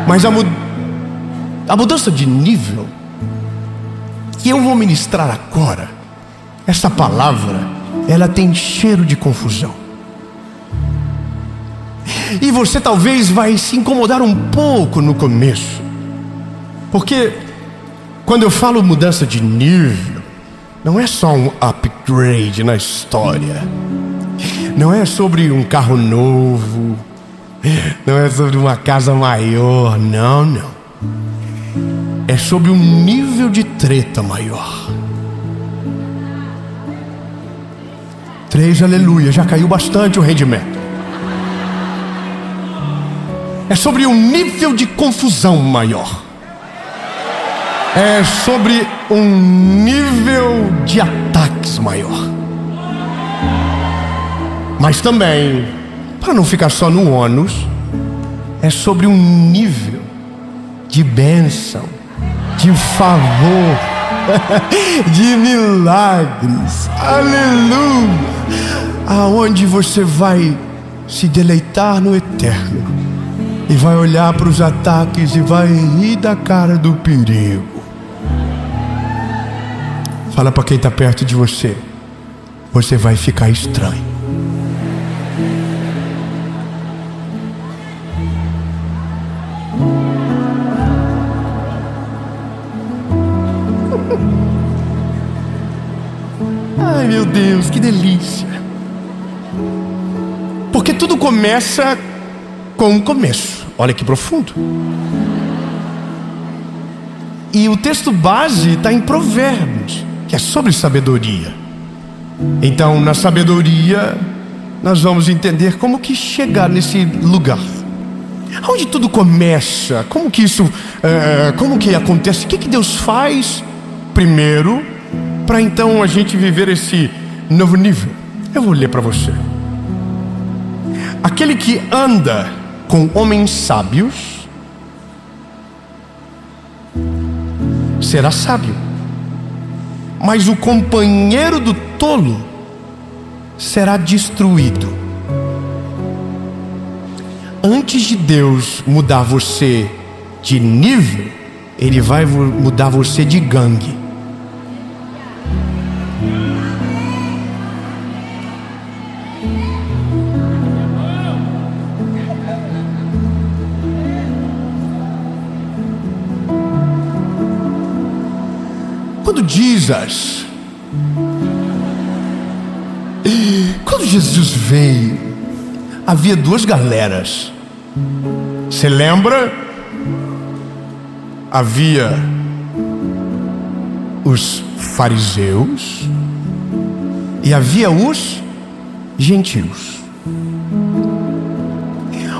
Mas a mudança de nível que eu vou ministrar agora, essa palavra, ela tem cheiro de confusão. E você talvez vai se incomodar um pouco no começo, porque quando eu falo mudança de nível, não é só um upgrade na história, não é sobre um carro novo, não é sobre uma casa maior, não. É sobre um nível de treta maior. 3, aleluia, já caiu bastante o rendimento. É sobre um nível de confusão maior. É sobre um nível de ataques maior. Mas também, para não ficar só no ônus, é sobre um nível de bênção, de favor, de milagres, aleluia, aonde você vai se deleitar no eterno e vai olhar para os ataques e vai rir da cara do perigo. Fala para quem está perto de você, você vai ficar estranho. Ai meu Deus, que delícia. Porque tudo começa com um começo. Olha que profundo. E o texto base está em Provérbios, que é sobre sabedoria. Então, na sabedoria, nós vamos entender como que chegar nesse lugar. Onde tudo começa? Como que isso, como que acontece? O que Deus faz primeiro, para então a gente viver esse novo nível? Eu vou ler para você. Aquele que anda com homens sábios será sábio, mas o companheiro do tolo será destruído. Antes de Deus mudar você de nível, Ele vai mudar você de gangue. Quando Jesus veio, havia duas galeras. Você lembra? Havia os fariseus e havia os gentios.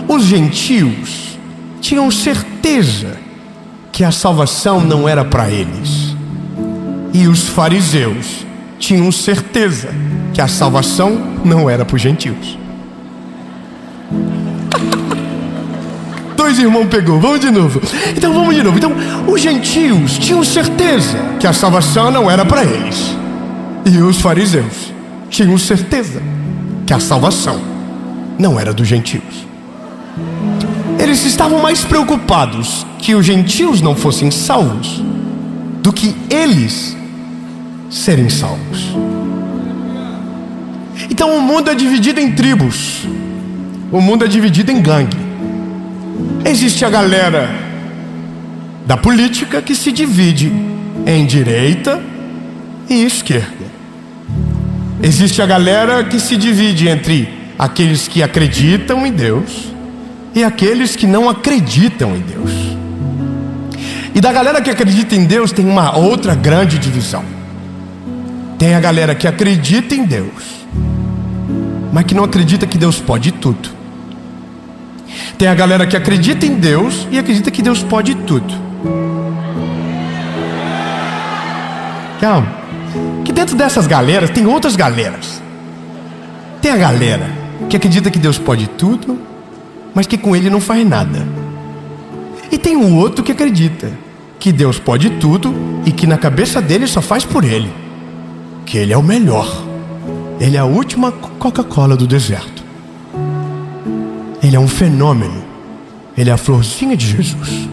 Os gentios tinham certeza que a salvação não era para eles. E os fariseus tinham certeza que a salvação não era para os gentios. Dois irmãos pegou, vamos de novo. Então vamos de novo. Então os gentios tinham certeza que a salvação não era para eles. E os fariseus tinham certeza que a salvação não era dos gentios. Eles estavam mais preocupados que os gentios não fossem salvos do que eles serem salvos. Então o mundo é dividido em tribos. O mundo é dividido em gangue. Existe a galera da política que se divide em direita e esquerda. Existe a galera que se divide entre aqueles que acreditam em Deus e aqueles que não acreditam em Deus. E da galera que acredita em Deus tem uma outra grande divisão. Tem a galera que acredita em Deus, mas que não acredita que Deus pode tudo. Tem a galera que acredita em Deus e acredita que Deus pode tudo. Calma, que dentro dessas galeras tem outras galeras. Tem a galera que acredita que Deus pode tudo, mas que com ele não faz nada. E tem o outro que acredita que Deus pode tudo e que na cabeça dele só faz por ele, que ele é o melhor. Ele é a última Coca-Cola do deserto. Ele é um fenômeno. Ele é a florzinha de Jesus.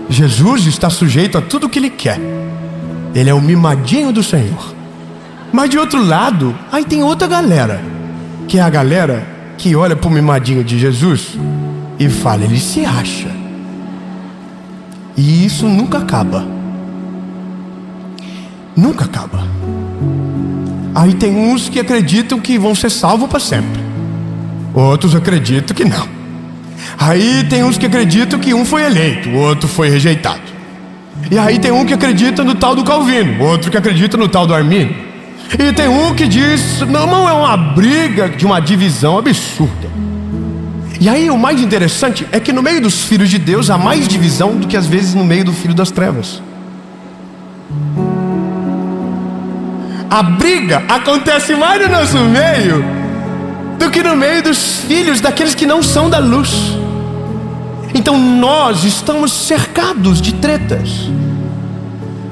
Jesus está sujeito a tudo o que Ele quer. Ele é o mimadinho do Senhor. Mas de outro lado, aí tem outra galera, que é a galera que olha para o mimadinho de Jesus e fala, ele se acha. E isso nunca acaba. Nunca acaba. Aí tem uns que acreditam que vão ser salvos para sempre. Outros acreditam que não. Aí tem uns que acreditam que um foi eleito, o outro foi rejeitado. E aí tem um que acredita no tal do Calvino, outro que acredita no tal do Armínio. E tem um que diz, não, é uma briga de uma divisão absurda. E aí o mais interessante é que no meio dos filhos de Deus há mais divisão do que às vezes no meio do filho das trevas. A briga acontece mais no nosso meio do que no meio dos filhos daqueles que não são da luz. Então nós estamos cercados de tretas.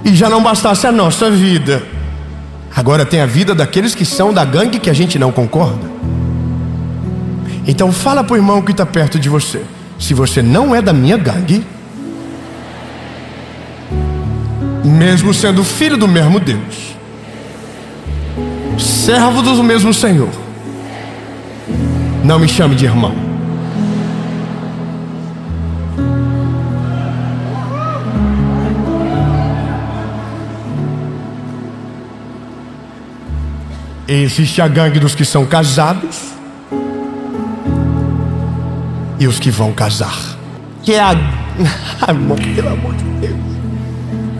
E já não bastasse a nossa vida, agora tem a vida daqueles que são da gangue que a gente não concorda. Então fala para o irmão que está perto de você, se você não é da minha gangue, mesmo sendo filho do mesmo Deus, servo do mesmo Senhor, não me chame de irmão. Existe a gangue dos que são casados e os que vão casar, que é a... Irmão, pelo amor de Deus,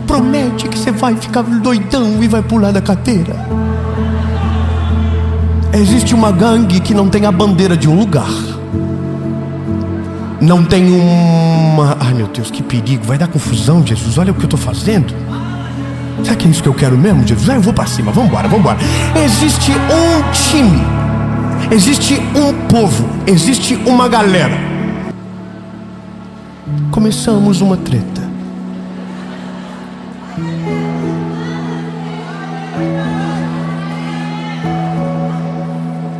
promete que você vai ficar doidão e vai pular da cadeira. Existe uma gangue que não tem a bandeira de um lugar, não tem uma... Ai meu Deus, que perigo, vai dar confusão, Jesus, olha o que eu estou fazendo. Será que é isso que eu quero mesmo, Jesus? Eu vou para cima, vamos embora. Existe um time, existe um povo, existe uma galera. Começamos uma treta.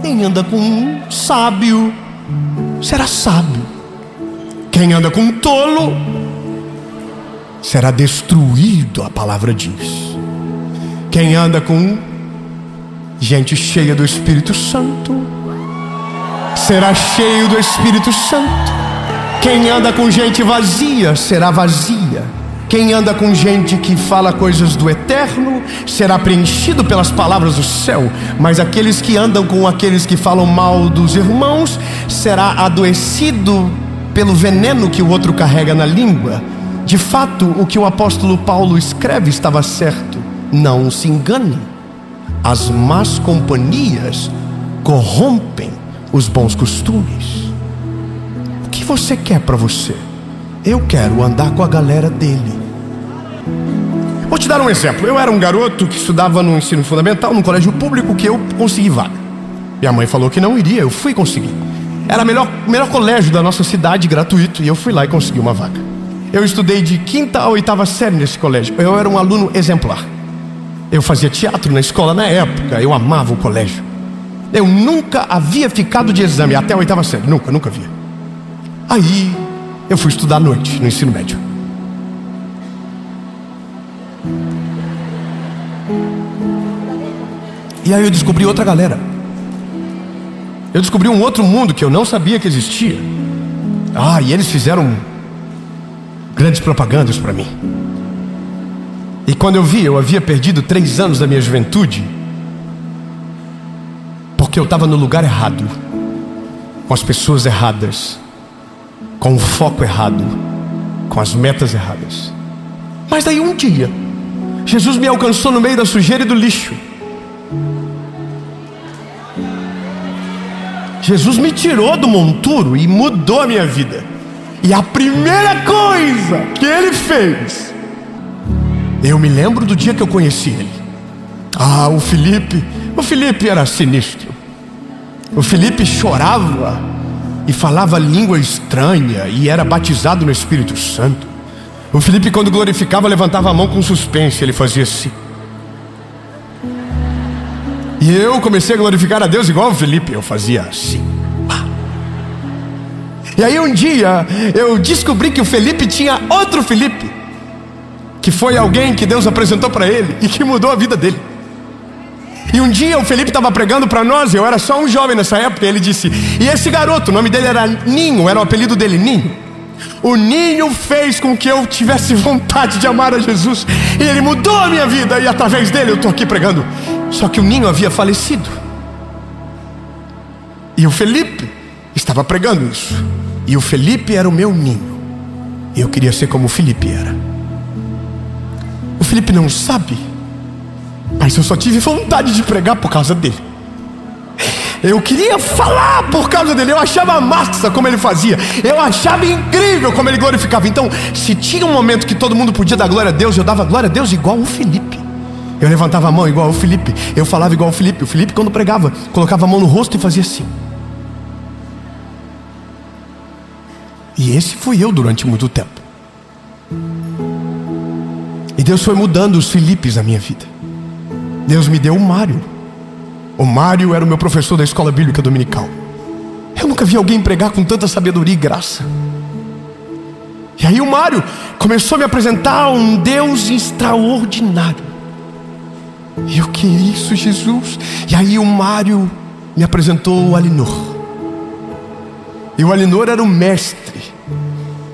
Quem anda com um sábio será sábio. Quem anda com um tolo será destruído, a palavra diz. Quem anda com gente cheia do Espírito Santo será cheio do Espírito Santo. Quem anda com gente vazia será vazia. Quem anda com gente que fala coisas do eterno será preenchido pelas palavras do céu. Mas aqueles que andam com aqueles que falam mal dos irmãos será adoecido pelo veneno que o outro carrega na língua. De fato, o que o apóstolo Paulo escreve estava certo. Não se engane, as más companhias corrompem os bons costumes. O que você quer para você? Eu quero andar com a galera dele. Vou te dar um exemplo. Eu era um garoto que estudava no ensino fundamental, num colégio público, que eu consegui vaga. Minha mãe falou que não iria, eu fui conseguir. Era o melhor colégio da nossa cidade, gratuito, e eu fui lá e consegui uma vaga. Eu estudei de 5ª a 8ª série nesse colégio. Eu era um aluno exemplar. Eu fazia teatro na escola na época. Eu amava o colégio. Eu nunca havia ficado de exame até a 8ª série. Nunca havia. Aí eu fui estudar à noite no ensino médio. E aí eu descobri outra galera. Eu descobri um outro mundo que eu não sabia que existia. E eles fizeram grandes propagandas para mim. E quando eu havia perdido 3 anos da minha juventude, porque eu estava no lugar errado, com as pessoas erradas, com o foco errado, com as metas erradas. Mas daí um dia, Jesus me alcançou no meio da sujeira e do lixo. Jesus me tirou do monturo e mudou a minha vida. E a primeira coisa que ele fez, eu me lembro do dia que eu conheci ele. O Felipe era sinistro. O Felipe chorava e falava língua estranha e era batizado no Espírito Santo. O Felipe, quando glorificava, levantava a mão com suspense. Ele fazia assim. E eu comecei a glorificar a Deus igual o Felipe. Eu fazia assim. E aí um dia eu descobri que o Felipe tinha outro Felipe, que foi alguém que Deus apresentou para ele e que mudou a vida dele. E um dia o Felipe estava pregando para nós, eu era só um jovem nessa época, e ele disse: e esse garoto, o nome dele era Ninho, era o apelido dele, Ninho. O Ninho fez com que eu tivesse vontade de amar a Jesus, e ele mudou a minha vida, e através dele eu estou aqui pregando. Só que o Ninho havia falecido, e o Felipe estava pregando isso. E o Felipe era o meu Ninho, e eu queria ser como o Felipe era. O Felipe não sabe, mas eu só tive vontade de pregar por causa dele. Eu queria falar por causa dele. Eu achava massa como ele fazia, eu achava incrível como ele glorificava. Então, se tinha um momento que todo mundo podia dar glória a Deus, eu dava glória a Deus igual o Felipe. Eu levantava a mão igual o Felipe, eu falava igual o Felipe. O Felipe, quando pregava, colocava a mão no rosto e fazia assim. E esse fui eu durante muito tempo. E Deus foi mudando os Filipes na minha vida. Deus me deu o Mário. O Mário era o meu professor da escola bíblica dominical. Eu nunca vi alguém pregar com tanta sabedoria e graça. E aí o Mário começou a me apresentar um Deus extraordinário. E eu queria isso, Jesus. E aí o Mário me apresentou o Alinor. E o Alinor era o mestre.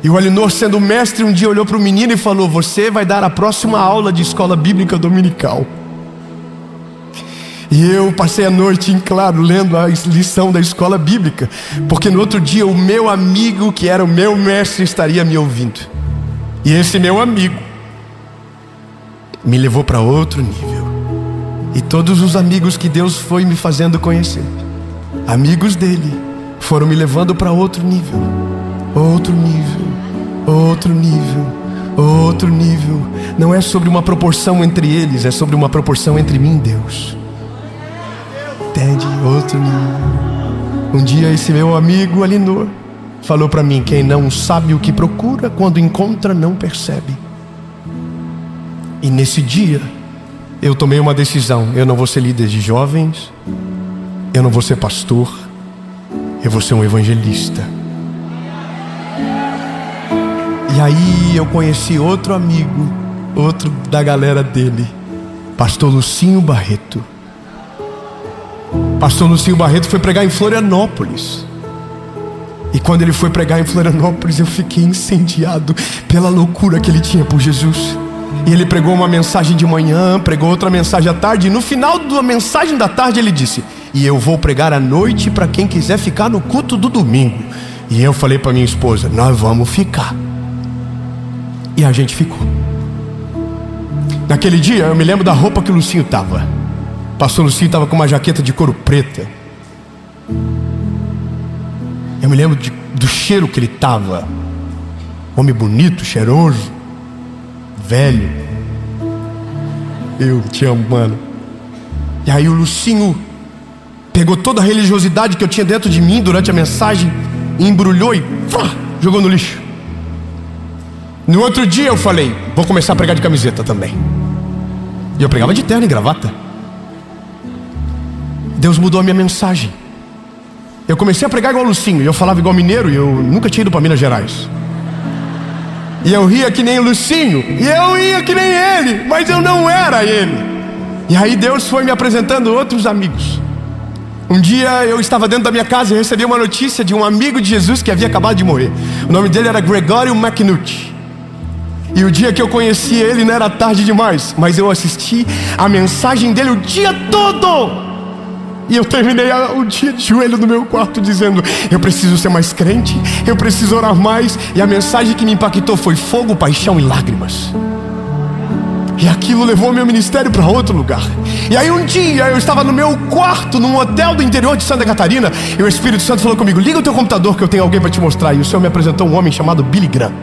E o Alinor, sendo o mestre, um dia olhou para o menino e falou: você vai dar a próxima aula de escola bíblica dominical. E eu passei a noite em claro lendo a lição da escola bíblica, porque no outro dia o meu amigo, que era o meu mestre, estaria me ouvindo. E esse meu amigo me levou para outro nível. E todos os amigos que Deus foi me fazendo conhecer, amigos dele, foram me levando para outro nível. Outro nível, outro nível, outro nível. Não é sobre uma proporção entre eles, é sobre uma proporção entre mim e Deus. Entende? Outro nível. Um dia esse meu amigo Alinor falou para mim: quem não sabe o que procura, quando encontra não percebe. E nesse dia eu tomei uma decisão: eu não vou ser líder de jovens, eu não vou ser pastor, eu vou ser um evangelista. E aí eu conheci outro amigo, outro da galera dele, pastor Lucinho Barreto. Pastor Lucinho Barreto foi pregar em Florianópolis. E quando ele foi pregar em Florianópolis, eu fiquei incendiado pela loucura que ele tinha por Jesus. E ele pregou uma mensagem de manhã, pregou outra mensagem à tarde, e no final da mensagem da tarde ele disse: e eu vou pregar à noite para quem quiser ficar no culto do domingo. E eu falei para minha esposa: nós vamos ficar. E a gente ficou. Naquele dia eu me lembro da roupa que o Lucinho estava. Pastor Lucinho estava com uma jaqueta de couro preta. Eu me lembro do cheiro que ele estava. Homem bonito, cheiroso, velho. Eu te amo, mano. E aí o Lucinho pegou toda a religiosidade que eu tinha dentro de mim durante a mensagem, embrulhou e jogou no lixo. No outro dia eu falei: vou começar a pregar de camiseta também. E eu pregava de terno e gravata. Deus mudou a minha mensagem. Eu comecei a pregar igual o Lucinho, e eu falava igual mineiro, e eu nunca tinha ido para Minas Gerais. E eu ria que nem o Lucinho, e eu ia que nem ele, mas eu não era ele. E aí Deus foi me apresentando outros amigos. Um dia eu estava dentro da minha casa e recebi uma notícia de um amigo de Jesus que havia acabado de morrer. O nome dele era Gregório McNutt. E o dia que eu conheci ele não era tarde demais, mas eu assisti a mensagem dele o dia todo. E eu terminei o dia de joelho no meu quarto dizendo: eu preciso ser mais crente, eu preciso orar mais. E a mensagem que me impactou foi fogo, paixão e lágrimas. E aquilo levou meu ministério para outro lugar. E aí um dia eu estava no meu quarto, num hotel do interior de Santa Catarina, e o Espírito Santo falou comigo: liga o teu computador que eu tenho alguém para te mostrar. E o Senhor me apresentou um homem chamado Billy Graham.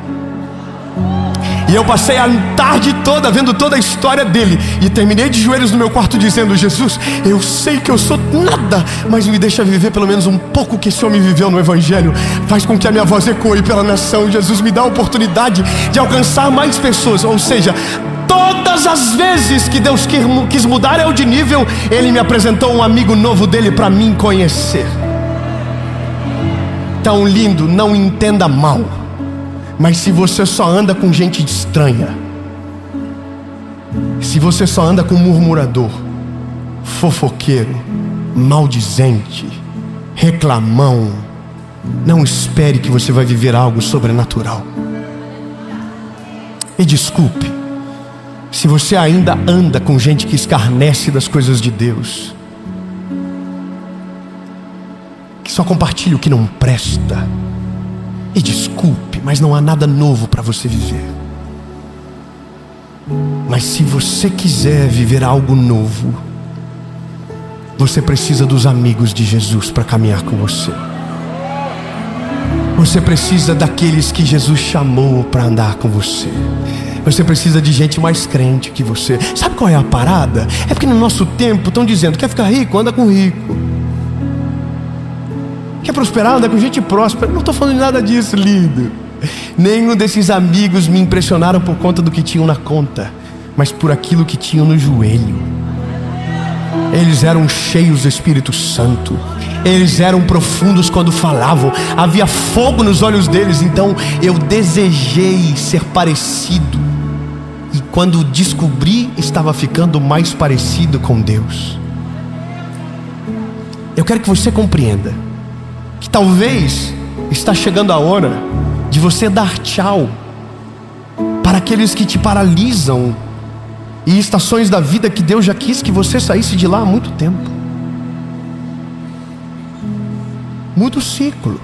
E eu passei a tarde toda vendo toda a história dele, e terminei de joelhos no meu quarto dizendo: Jesus, eu sei que eu sou nada, mas me deixa viver pelo menos um pouco que esse homem viveu no Evangelho. Faz com que a minha voz ecoe pela nação. Jesus, me dá a oportunidade de alcançar mais pessoas. Ou seja, todas as vezes que Deus quis mudar eu de nível, Ele me apresentou um amigo novo dele para mim conhecer. Então, lindo, não entenda mal, mas se você só anda com gente estranha, se você só anda com murmurador, fofoqueiro, maldizente, reclamão, não espere que você vai viver algo sobrenatural. E desculpe, se você ainda anda com gente que escarnece das coisas de Deus, que só compartilha o que não presta, e desculpe, mas não há nada novo para você viver. Mas se você quiser viver algo novo, você precisa dos amigos de Jesus para caminhar com você. Você precisa daqueles que Jesus chamou para andar com você. Você precisa de gente mais crente que você. Sabe qual é a parada? É porque no nosso tempo estão dizendo: quer ficar rico? Anda com rico. Quer prosperar? Anda com gente próspera. Não estou falando de nada disso, lindo. Nenhum desses amigos me impressionaram por conta do que tinham na conta, mas por aquilo que tinham no joelho. Eles eram cheios do Espírito Santo. Eles eram profundos quando falavam. Havia fogo nos olhos deles. Então eu desejei ser parecido. E quando descobri, estava ficando mais parecido com Deus. Eu quero que você compreenda que talvez está chegando a hora de você dar tchau para aqueles que te paralisam, e estações da vida que Deus já quis que você saísse de lá há muito tempo. Muda o ciclo,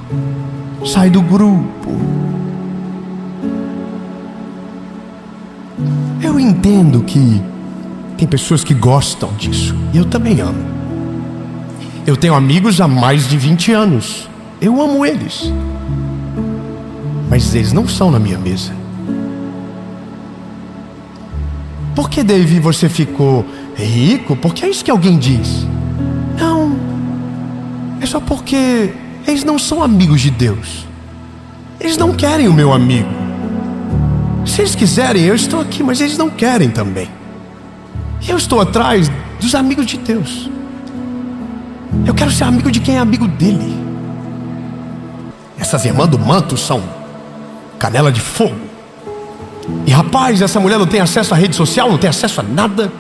sai do grupo. Eu entendo que tem pessoas que gostam disso, e eu também amo. Eu tenho amigos há mais de 20 anos, eu amo eles, mas eles não são na minha mesa. Por que, Davi, você ficou rico? Porque é isso que alguém diz. Não, é só porque eles não são amigos de Deus. Eles não querem o meu amigo. Se eles quiserem, eu estou aqui, mas eles não querem também. Eu estou atrás dos amigos de Deus. Eu quero ser amigo de quem é amigo dele. Essas irmãs do manto são canela de fogo. E rapaz, essa mulher não tem acesso à rede social, não tem acesso a nada,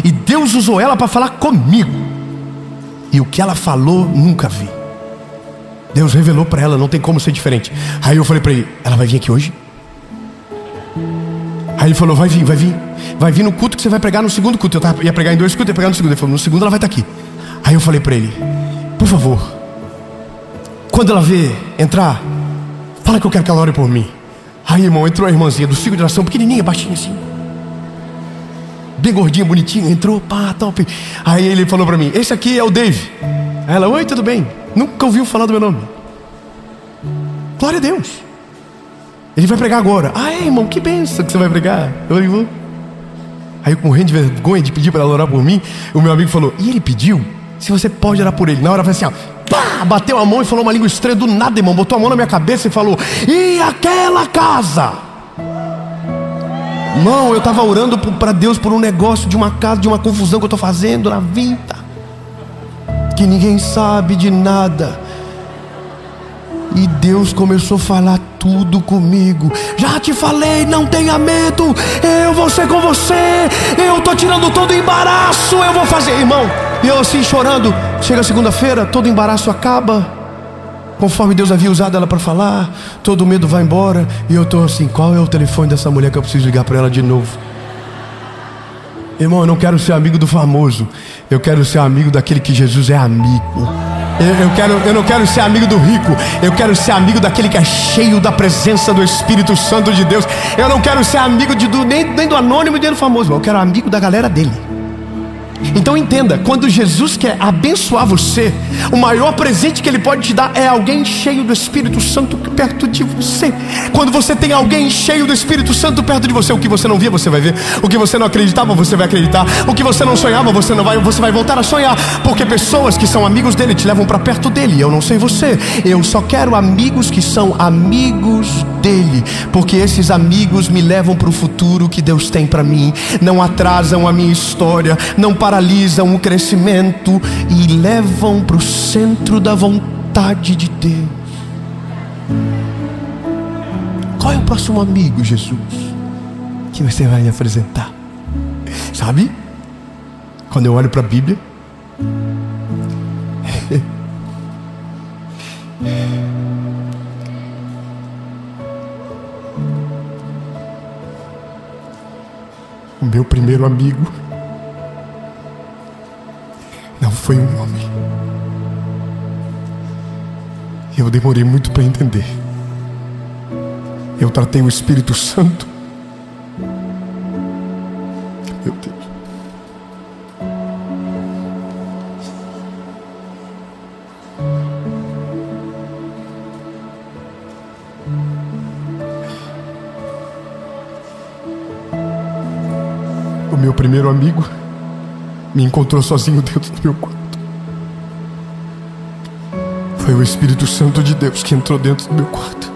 e Deus usou ela para falar comigo. E o que ela falou, nunca vi. Deus revelou para ela, não tem como ser diferente. Aí eu falei para ele: ela vai vir aqui hoje? Aí ele falou: vai vir, vai vir. Vai vir no culto que você vai pregar no segundo culto. Eu ia pregar em 2 cultos, ia pregar no segundo. Ele falou: no segundo ela vai estar aqui. Aí eu falei para ele: por favor, quando ela ver entrar, fala que eu quero que ela ore por mim. Aí, irmão, entrou a irmãzinha do ciclo de oração, pequenininha, baixinha assim, bem gordinha, bonitinha, entrou, pá, top. Aí ele falou pra mim: esse aqui é o Dave. Aí ela: oi, tudo bem? Nunca ouviu falar do meu nome. Glória a Deus. Ele vai pregar agora. Ah, irmão, que bênção que você vai pregar. Eu vou. Aí, morrendo de vergonha de pedir para ela orar por mim, o meu amigo falou: e ele pediu se você pode orar por ele. Na hora eu falei assim, ó, pá, bateu a mão e falou uma língua estranha do nada, irmão. Botou a mão na minha cabeça e falou: e aquela casa? Irmão, eu estava orando para Deus por um negócio de uma casa, de uma confusão que eu estou fazendo na vida, que ninguém sabe de nada. E Deus começou a falar tudo comigo. Já te falei, não tenha medo, eu vou ser com você. Eu estou tirando todo o embaraço, eu vou fazer. Irmão, e eu assim chorando. Chega segunda-feira, todo o embaraço acaba, conforme Deus havia usado ela para falar. Todo o medo vai embora. E eu estou assim: qual é o telefone dessa mulher que eu preciso ligar para ela de novo? Irmão, eu não quero ser amigo do famoso, eu quero ser amigo daquele que Jesus é amigo. Eu não quero ser amigo do rico, eu quero ser amigo daquele que é cheio da presença do Espírito Santo de Deus. Eu não quero ser amigo nem do anônimo nem do famoso, eu quero amigo da galera dele. Então entenda, quando Jesus quer abençoar você, o maior presente que Ele pode te dar é alguém cheio do Espírito Santo perto de você. Quando você tem alguém cheio do Espírito Santo perto de você, o que você não via, você vai ver. O que você não acreditava, você vai acreditar. O que você não sonhava, você vai voltar a sonhar. Porque pessoas que são amigos dele te levam para perto dele. Eu não sei você, eu só quero amigos que são amigos dele, porque esses amigos me levam para o futuro que Deus tem para mim. Não atrasam a minha história, não paralisam o crescimento e levam para o centro da vontade de Deus. Qual é o próximo amigo, Jesus, que você vai me apresentar? Sabe? Quando eu olho para a Bíblia, o meu primeiro amigo não foi um homem. Eu demorei muito para entender. Eu tratei o Espírito Santo. Meu Deus. O meu primeiro amigo me encontrou sozinho dentro do meu quarto. Foi o Espírito Santo de Deus que entrou dentro do meu quarto,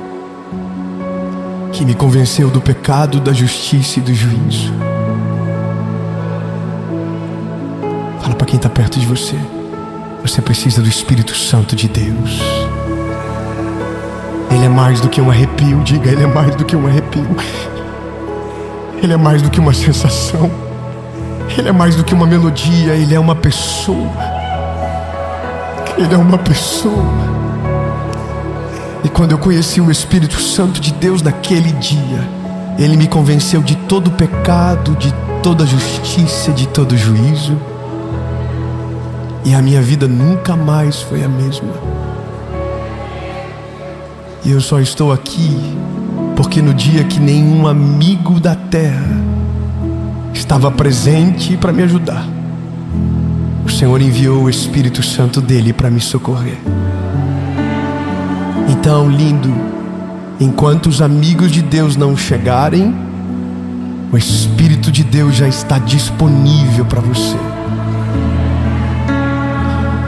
que me convenceu do pecado, da justiça e do juízo. Fala para quem está perto de você: você precisa do Espírito Santo de Deus. Ele é mais do que um arrepio. Diga: Ele é mais do que um arrepio. Ele é mais do que uma sensação. Ele é mais do que uma melodia. Ele é uma pessoa. Ele é uma pessoa. E quando eu conheci o Espírito Santo de Deus naquele dia, Ele me convenceu de todo pecado, de toda justiça, de todo juízo. E a minha vida nunca mais foi a mesma. E eu só estou aqui porque no dia que nenhum amigo da terra estava presente para me ajudar, o Senhor enviou o Espírito Santo dele para me socorrer. Então, lindo, enquanto os amigos de Deus não chegarem, o Espírito de Deus já está disponível para você.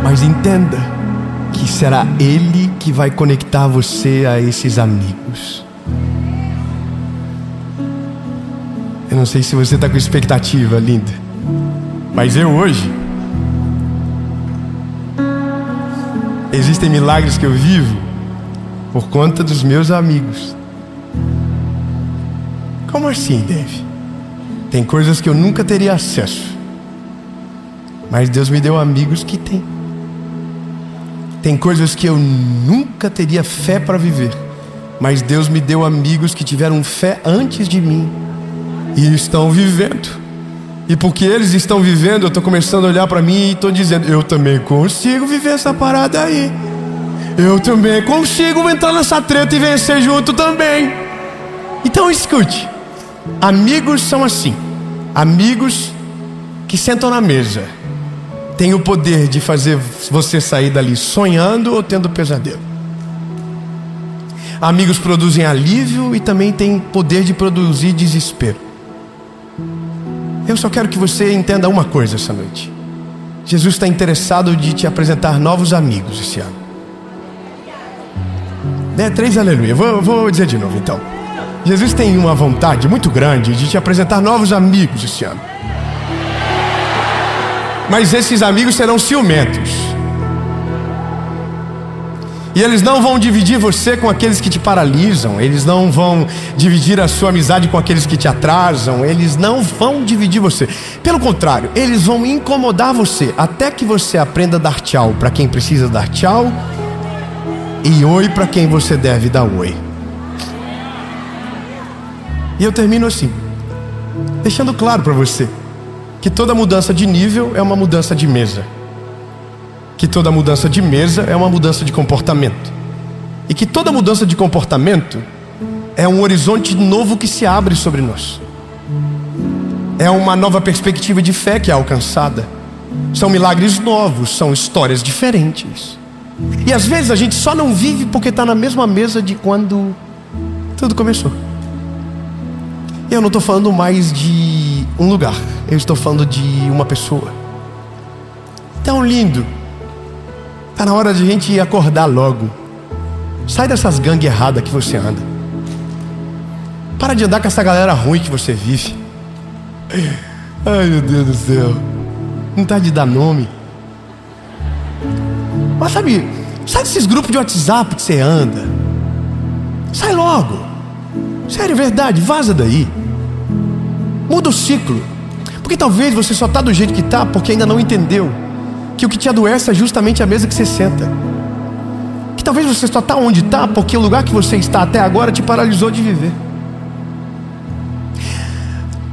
Mas entenda que será Ele que vai conectar você a esses amigos. Eu não sei se você está com expectativa, linda, mas eu hoje, existem milagres que eu vivo por conta dos meus amigos. Como assim, Dave? Tem coisas que eu nunca teria acesso, mas Deus me deu amigos que têm. Tem coisas que eu nunca teria fé para viver, mas Deus me deu amigos que tiveram fé antes de mim e estão vivendo. E porque eles estão vivendo, eu estou começando a olhar para mim e estou dizendo: eu também consigo viver essa parada aí. Eu também consigo entrar nessa treta e vencer junto também. Então escute: amigos são assim. Amigos que sentam na mesa têm o poder de fazer você sair dali sonhando ou tendo pesadelo. Amigos produzem alívio e também têm poder de produzir desespero. Eu só quero que você entenda uma coisa essa noite: Jesus está interessado de te apresentar novos amigos esse ano. 3 aleluia. Vou dizer de novo então. Jesus tem uma vontade muito grande de te apresentar novos amigos esse ano. Mas esses amigos serão ciumentos. E eles não vão dividir você com aqueles que te paralisam. Eles não vão dividir a sua amizade com aqueles que te atrasam. Eles não vão dividir você. Pelo contrário, eles vão incomodar você até que você aprenda a dar tchau para quem precisa dar tchau e oi para quem você deve dar oi. E eu termino assim, deixando claro para você que toda mudança de nível é uma mudança de mesa, que toda mudança de mesa é uma mudança de comportamento, e que toda mudança de comportamento é um horizonte novo que se abre sobre nós. É uma nova perspectiva de fé que é alcançada. São milagres novos, são histórias diferentes. E às vezes a gente só não vive porque está na mesma mesa de quando tudo começou. Eu não estou falando mais de um lugar, eu estou falando de uma pessoa. Tão lindo. Está na hora de a gente acordar logo. Sai dessas gangues erradas que você anda. Para de andar com essa galera ruim que você vive. Ai, meu Deus do céu. Não tá de dar nome. Mas sai desses grupos de WhatsApp que você anda. Sai logo. Sério, verdade, vaza daí. Muda o ciclo. Porque talvez você só está do jeito que está porque ainda não entendeu que o que te adoece é justamente a mesa que você senta. Que talvez você só está onde está porque o lugar que você está até agora te paralisou de viver.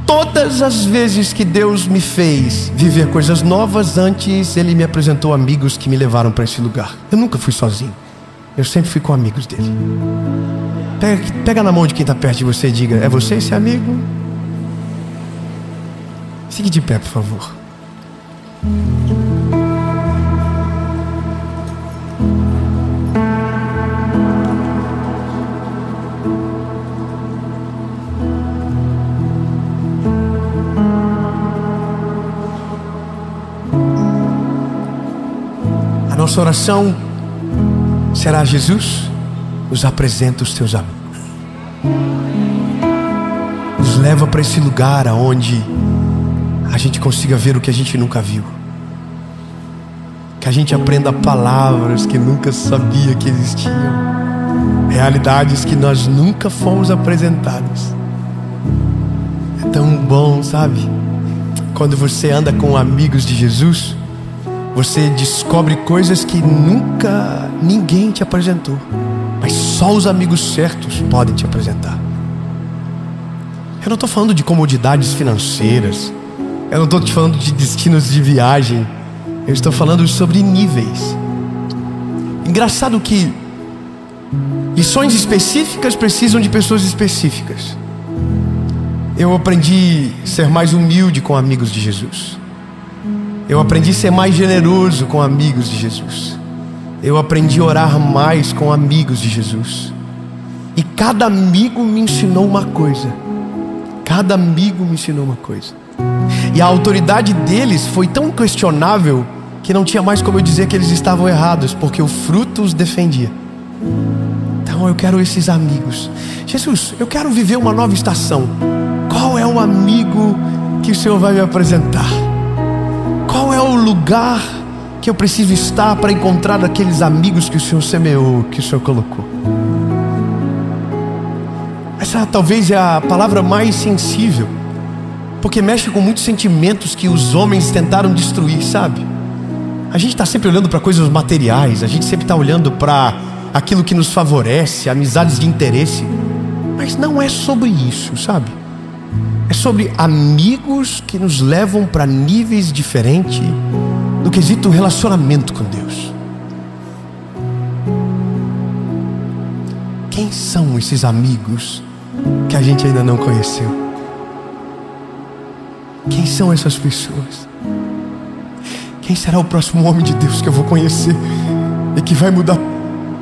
Todas as vezes que Deus me fez viver coisas novas, antes Ele me apresentou amigos que me levaram para esse lugar. Eu nunca fui sozinho. Eu sempre fui com amigos dele. Pega na mão de quem está perto de você e diga: é você esse amigo? Fique de pé, por favor. A nossa oração será: Jesus, nos apresenta os teus amigos. Nos leva para esse lugar aonde a gente consiga ver o que a gente nunca viu. Que a gente aprenda palavras que nunca sabia que existiam. Realidades que nós nunca fomos apresentados. É tão bom, sabe? Quando você anda com amigos de Jesus, você descobre coisas que nunca ninguém te apresentou. Mas só os amigos certos podem te apresentar. Eu não estou falando de comodidades financeiras. Eu não estou te falando de destinos de viagem. Eu estou falando sobre níveis. Engraçado que lições específicas precisam de pessoas específicas. Eu aprendi a ser mais humilde com amigos de Jesus. Eu aprendi a ser mais generoso com amigos de Jesus. Eu aprendi a orar mais com amigos de Jesus. E cada amigo me ensinou uma coisa. Cada amigo me ensinou uma coisa. E a autoridade deles foi tão questionável que não tinha mais como eu dizer que eles estavam errados, porque o fruto os defendia. Então eu quero esses amigos. Jesus, eu quero viver uma nova estação. Qual é o amigo que o Senhor vai me apresentar? Qual é o lugar que eu preciso estar para encontrar aqueles amigos que o Senhor semeou, que o Senhor colocou? Essa talvez é a palavra mais sensível, porque mexe com muitos sentimentos que os homens tentaram destruir, sabe? A gente está sempre olhando para coisas materiais, a gente sempre está olhando para aquilo que nos favorece, amizades de interesse. Mas não é sobre isso, sabe? É sobre amigos que nos levam para níveis diferentes no quesito relacionamento com Deus. Quem são esses amigos que a gente ainda não conheceu? Quem são essas pessoas? Quem será o próximo homem de Deus que eu vou conhecer e que vai mudar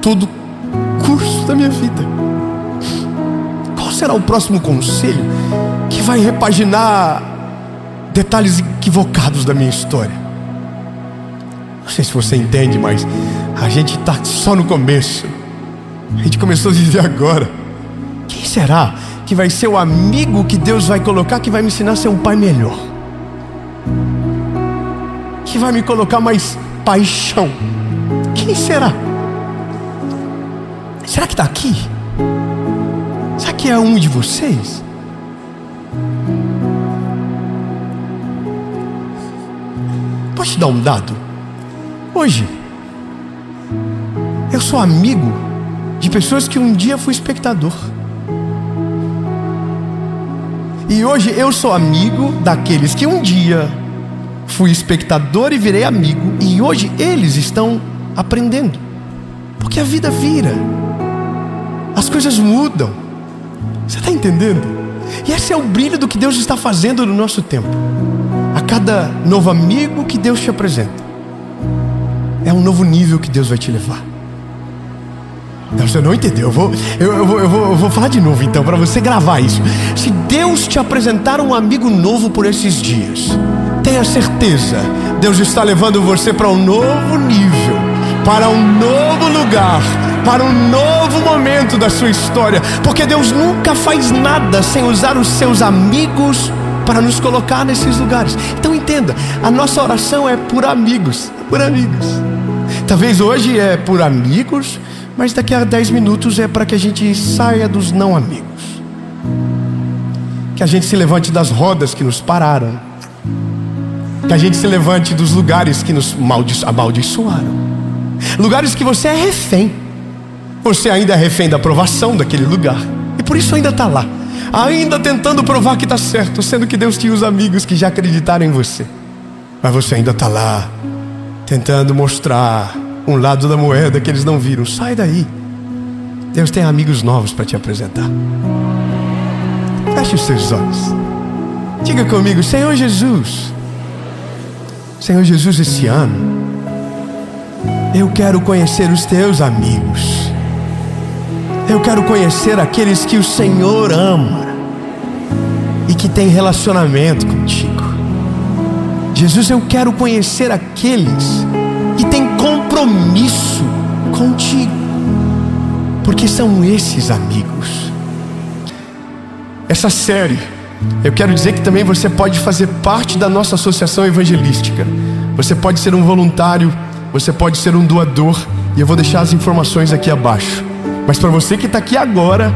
todo o curso da minha vida? Qual será o próximo conselho que vai repaginar detalhes equivocados da minha história? Não sei se você entende, mas a gente está só no começo. A gente começou a viver agora. Quem será que vai ser o amigo que Deus vai colocar, que vai me ensinar a ser um pai melhor, que vai me colocar mais paixão? Quem será? Será que está aqui? Será que é um de vocês? Posso te dar um dado? Hoje eu sou amigo de pessoas que um dia fui espectador. E hoje eu sou amigo daqueles que um dia fui espectador e virei amigo. E hoje eles estão aprendendo. Porque a vida vira. As coisas mudam. Você está entendendo? E esse é o brilho do que Deus está fazendo no nosso tempo. A cada novo amigo que Deus te apresenta, é um novo nível que Deus vai te levar. Não, você não entendeu. Eu vou falar de novo então, para você gravar isso. Se Deus te apresentar um amigo novo por esses dias, tenha certeza, Deus está levando você para um novo nível, para um novo lugar, para um novo momento da sua história. Porque Deus nunca faz nada sem usar os seus amigos para nos colocar nesses lugares. Então entenda, a nossa oração é por amigos. Por amigos. Talvez hoje é por amigos, mas daqui a 10 minutos é para que a gente saia dos não amigos. Que a gente se levante das rodas que nos pararam. Que a gente se levante dos lugares que nos amaldiçoaram. Lugares que você é refém. Você ainda é refém da aprovação daquele lugar. E por isso ainda está lá. Ainda tentando provar que está certo. Sendo que Deus tinha os amigos que já acreditaram em você. Mas você ainda está lá. Tentando mostrar um lado da moeda que eles não viram. Sai daí. Deus tem amigos novos para te apresentar. Feche os seus olhos. Diga comigo: Senhor Jesus. Senhor Jesus, esse ano eu quero conhecer os teus amigos. Eu quero conhecer aqueles que o Senhor ama e que tem relacionamento contigo. Jesus, eu quero conhecer aqueles que têm compromisso contigo, porque são esses amigos. Essa série, eu quero dizer que também você pode fazer parte da nossa associação evangelística. Você pode ser um voluntário, você pode ser um doador, e eu vou deixar as informações aqui abaixo. Mas para você que está aqui agora,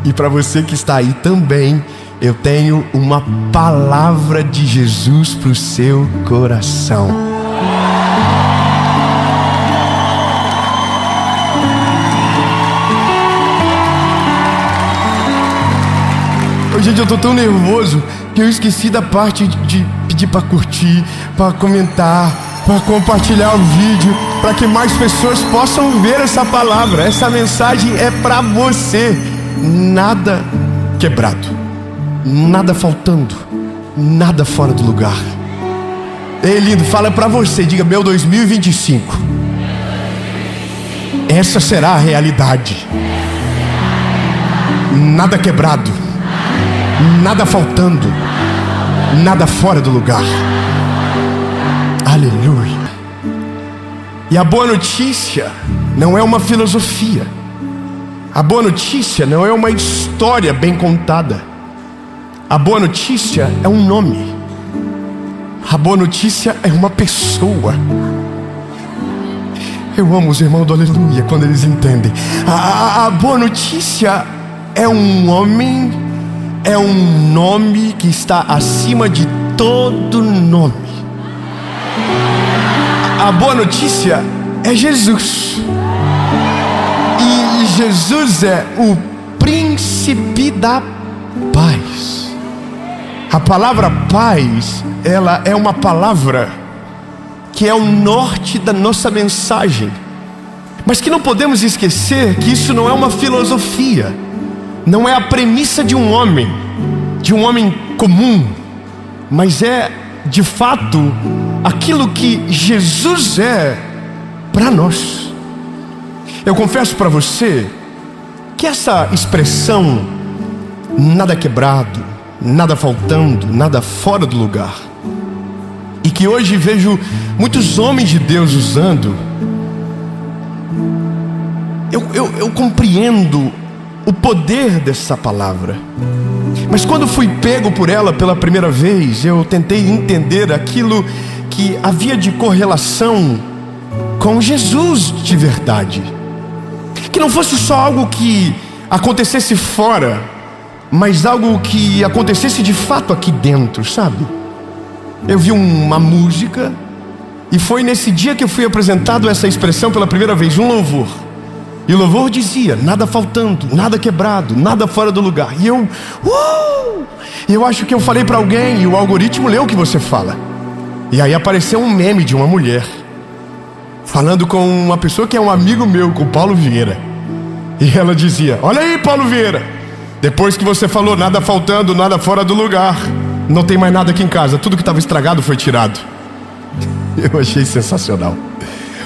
e para você que está aí também, eu tenho uma palavra de Jesus para o seu coração. Gente, eu estou tão nervoso que eu esqueci da parte de pedir para curtir, para comentar, para compartilhar o vídeo, para que mais pessoas possam ver essa palavra. Essa mensagem é para você. Nada quebrado, nada faltando, nada fora do lugar. Ei, lindo, fala para você, diga: meu 2025, essa será a realidade. Nada quebrado, nada faltando, nada fora do lugar. Aleluia. E a boa notícia não é uma filosofia. A boa notícia não é uma história bem contada. A boa notícia é um nome. A boa notícia é uma pessoa. Eu amo os irmãos do Aleluia quando eles entendem. A boa notícia é um homem, é um nome que está acima de todo nome. A boa notícia é Jesus. E Jesus é o príncipe da paz. A palavra paz, ela é uma palavra que é o norte da nossa mensagem. Mas que não podemos esquecer que isso não é uma filosofia. Não é a premissa de um homem comum, mas é, de fato, aquilo que Jesus é para nós. Eu confesso para você que essa expressão, nada quebrado, nada faltando, nada fora do lugar, e que hoje vejo muitos homens de Deus usando, eu compreendo o poder dessa palavra. Mas quando fui pego por ela pela primeira vez, eu tentei entender aquilo que havia de correlação com Jesus de verdade. Que não fosse só algo que acontecesse fora, mas algo que acontecesse de fato aqui dentro, sabe? Eu vi uma música, e foi nesse dia que eu fui apresentado essa expressão pela primeira vez, um louvor. E o louvor dizia: nada faltando, nada quebrado, nada fora do lugar. E eu acho que eu falei para alguém, e o algoritmo leu o que você fala. E aí apareceu um meme de uma mulher falando com uma pessoa que é um amigo meu, com o Paulo Vieira. E ela dizia: olha aí, Paulo Vieira, depois que você falou nada faltando, nada fora do lugar, não tem mais nada aqui em casa, tudo que estava estragado foi tirado. Eu achei sensacional.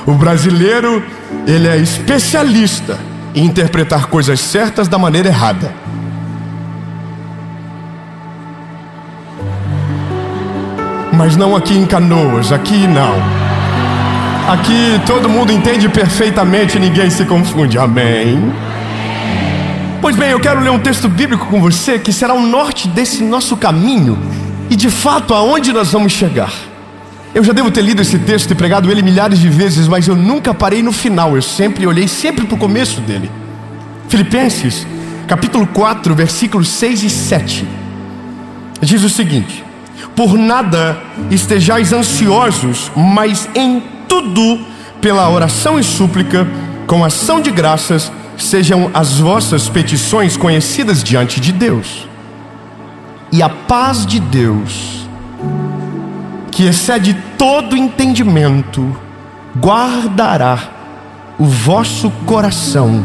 O brasileiro, ele é especialista em interpretar coisas certas da maneira errada. Mas não aqui em Canoas, aqui não. Aqui todo mundo entende perfeitamente, ninguém se confunde, amém? Pois bem, eu quero ler um texto bíblico com você que será o norte desse nosso caminho e de fato aonde nós vamos chegar. Eu já devo ter lido esse texto e pregado ele milhares de vezes, mas eu nunca parei no final, eu sempre olhei para o começo dele. Filipenses, capítulo 4, versículos 6 e 7. diz o seguinte: por nada estejais ansiosos, mas em tudo, pela oração e súplica, com ação de graças, sejam as vossas petições conhecidas diante de Deus. E a paz de Deus, que excede todo entendimento, guardará o vosso coração,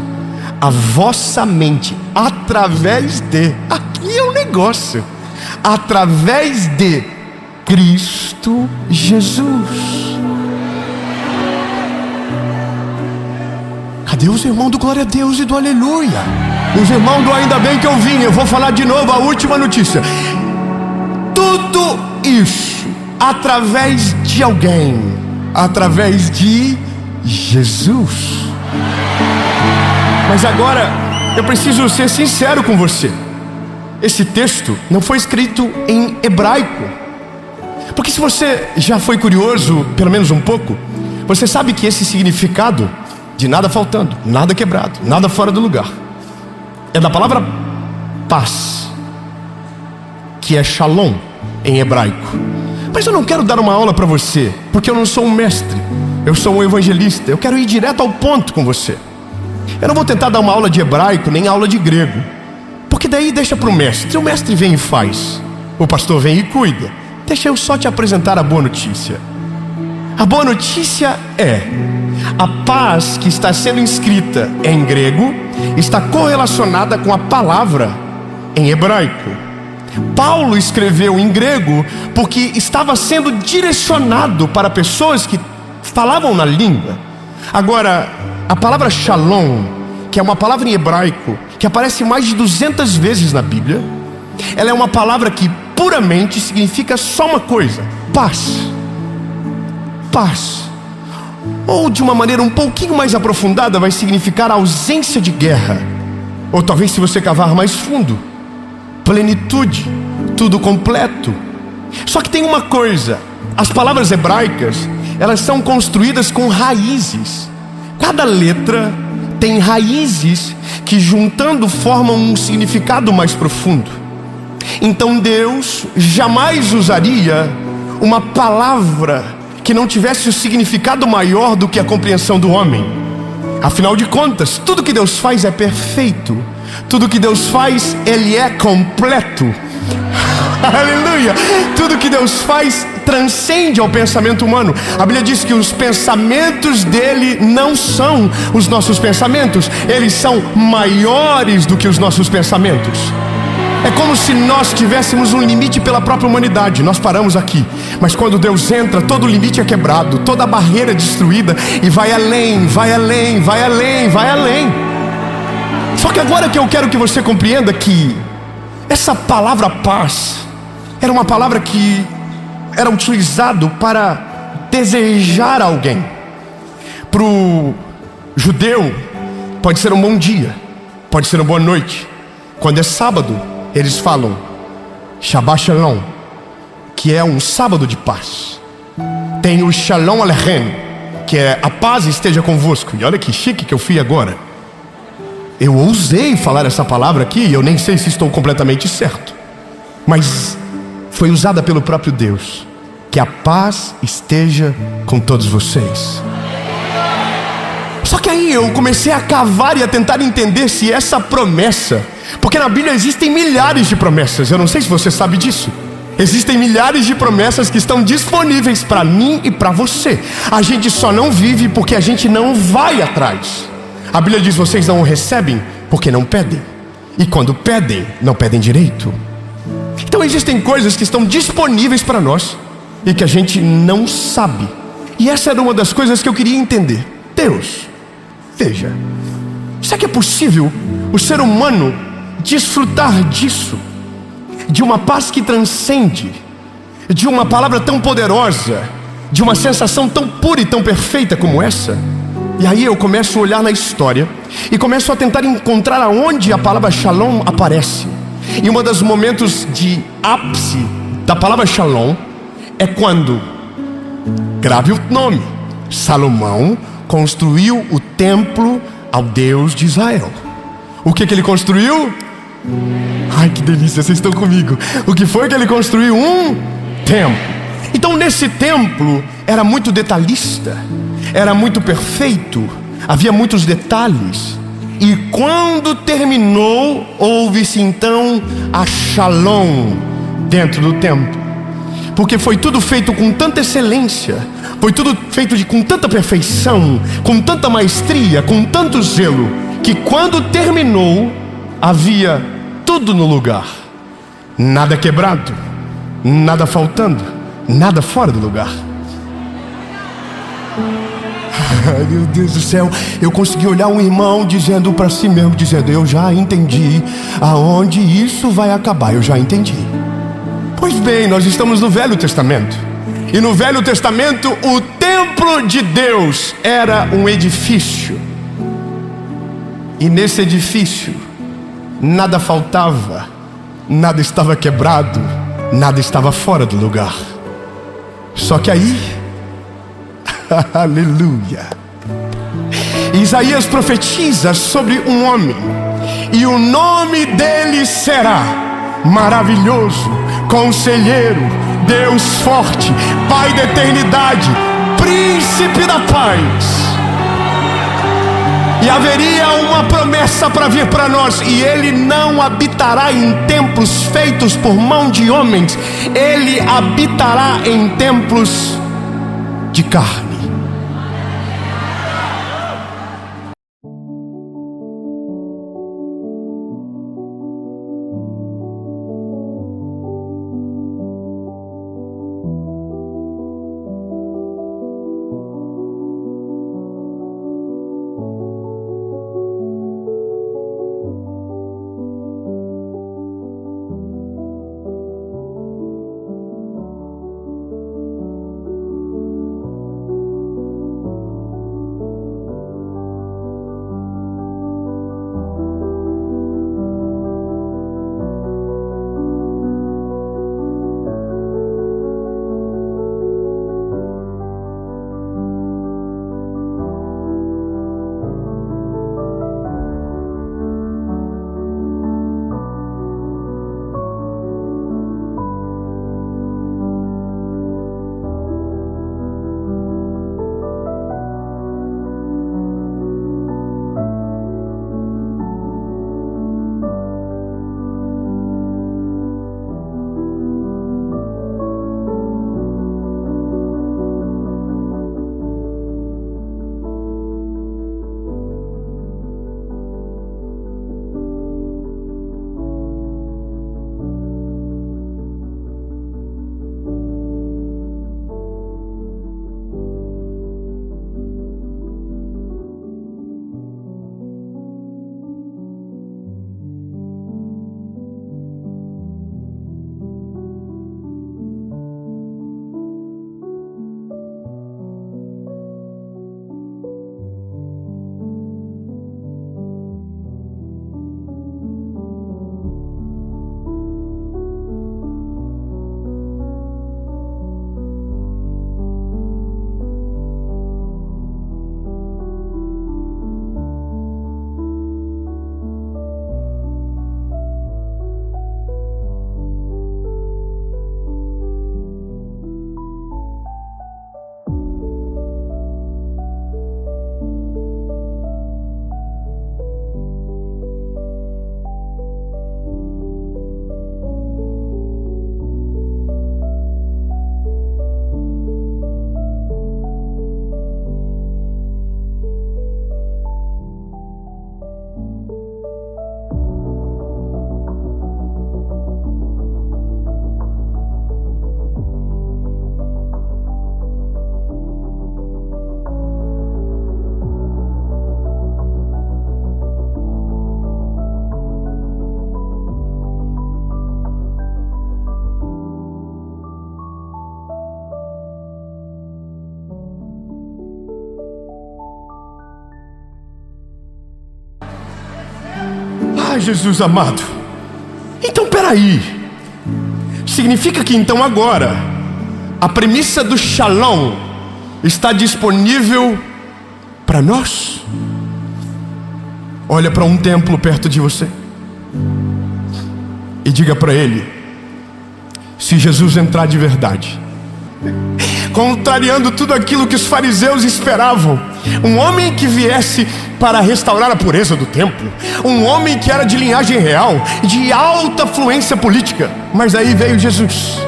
a vossa mente, através de, aqui é um negócio, através de Cristo Jesus. Cadê os irmãos do glória a Deus e do aleluia? Os irmãos do ainda bem que eu vim. Eu vou falar de novo a última notícia. Tudo isso através de alguém, através de Jesus. Mas agora eu preciso ser sincero com você. Esse texto não foi escrito em hebraico, porque se você já foi curioso, pelo menos um pouco, você sabe que esse significado de nada faltando, nada quebrado, nada fora do lugar, é da palavra paz, que é shalom em hebraico. Mas eu não quero dar uma aula para você, porque eu não sou um mestre, eu sou um evangelista. Eu quero ir direto ao ponto com você. Eu não vou tentar dar uma aula de hebraico, nem aula de grego, porque daí deixa para o mestre. O mestre vem e faz, o pastor vem e cuida. Deixa eu só te apresentar a boa notícia. A boa notícia é: a paz que está sendo escrita em grego está correlacionada com a palavra em hebraico. Paulo escreveu em grego porque estava sendo direcionado para pessoas que falavam na língua. Agora, a palavra shalom, que é uma palavra em hebraico que aparece mais de 200 vezes na Bíblia, ela é uma palavra que puramente significa só uma coisa: paz. Paz. Ou de uma maneira um pouquinho mais aprofundada, vai significar ausência de guerra. Ou talvez, se você cavar mais fundo, plenitude, tudo completo. Só que tem uma coisa: as palavras hebraicas, elas são construídas com raízes. Cada letra tem raízes que, juntando, formam um significado mais profundo. Então Deus jamais usaria uma palavra que não tivesse o significado maior do que a compreensão do homem. Afinal de contas, tudo que Deus faz é perfeito. Tudo que Deus faz, Ele é completo. Aleluia! Tudo que Deus faz transcende ao pensamento humano. A Bíblia diz que os pensamentos dele não são os nossos pensamentos. Eles são maiores do que os nossos pensamentos. É como se nós tivéssemos um limite pela própria humanidade. Nós paramos aqui, mas quando Deus entra, todo o limite é quebrado, toda a barreira é destruída, e vai além, vai além, vai além, vai além. Só que agora que eu quero que você compreenda que essa palavra paz era uma palavra que era utilizado para desejar alguém. Para o judeu pode ser um bom dia, pode ser uma boa noite. Quando é sábado, eles falam Shabbat Shalom, que é um sábado de paz. Tem o Shalom Aleichem, que é a paz esteja convosco. E olha que chique que eu fui agora. Eu ousei falar essa palavra aqui, e eu nem sei se estou completamente certo, mas foi usada pelo próprio Deus. Que a paz esteja com todos vocês. Só que aí eu comecei a cavar e a tentar entender se essa promessa, porque na Bíblia existem milhares de promessas, eu não sei se você sabe disso. Existem milhares de promessas que estão disponíveis para mim e para você. A gente só não vive porque a gente não vai atrás. A Bíblia diz: vocês não o recebem porque não pedem, e quando pedem, não pedem direito. Então existem coisas que estão disponíveis para nós e que a gente não sabe. E essa era uma das coisas que eu queria entender. Deus, veja, será que é possível o ser humano desfrutar disso? De uma paz que transcende, de uma palavra tão poderosa, de uma sensação tão pura e tão perfeita como essa? E aí eu começo a olhar na história e começo a tentar encontrar aonde a palavra Shalom aparece. E um dos momentos de ápice da palavra Shalom é quando, grave o nome, Salomão construiu o templo ao Deus de Israel. O que ele construiu? Ai, que delícia, vocês estão comigo. O que foi que ele construiu? Um templo. Então nesse templo era muito detalhista, era muito perfeito, havia muitos detalhes. E quando terminou, houve-se então a Shalom dentro do templo, porque foi tudo feito com tanta excelência, foi tudo feito com tanta perfeição, com tanta maestria, com tanto zelo, que quando terminou, havia tudo no lugar, nada quebrado, nada faltando, nada fora do lugar. Ai, meu Deus do céu, eu consegui olhar um irmão dizendo para si mesmo, dizendo: eu já entendi aonde isso vai acabar, eu já entendi. Pois bem, nós estamos no Velho Testamento, e no Velho Testamento o templo de Deus era um edifício, e nesse edifício nada faltava, nada estava quebrado, nada estava fora do lugar. Só que aí, aleluia, Isaías profetiza sobre um homem, e o nome dele será Maravilhoso, Conselheiro, Deus Forte, Pai da Eternidade, Príncipe da Paz. E haveria uma promessa para vir para nós: e ele não habitará em templos feitos por mão de homens, ele habitará em templos de carne. Ah, Jesus amado, então peraí, significa que então agora a premissa do Shalom está disponível para nós? Olha para um templo perto de você, e diga para ele: se Jesus entrar de verdade, contrariando tudo aquilo que os fariseus esperavam, um homem que viesse para restaurar a pureza do templo, um homem que era de linhagem real, de alta fluência política. Mas aí veio Jesus,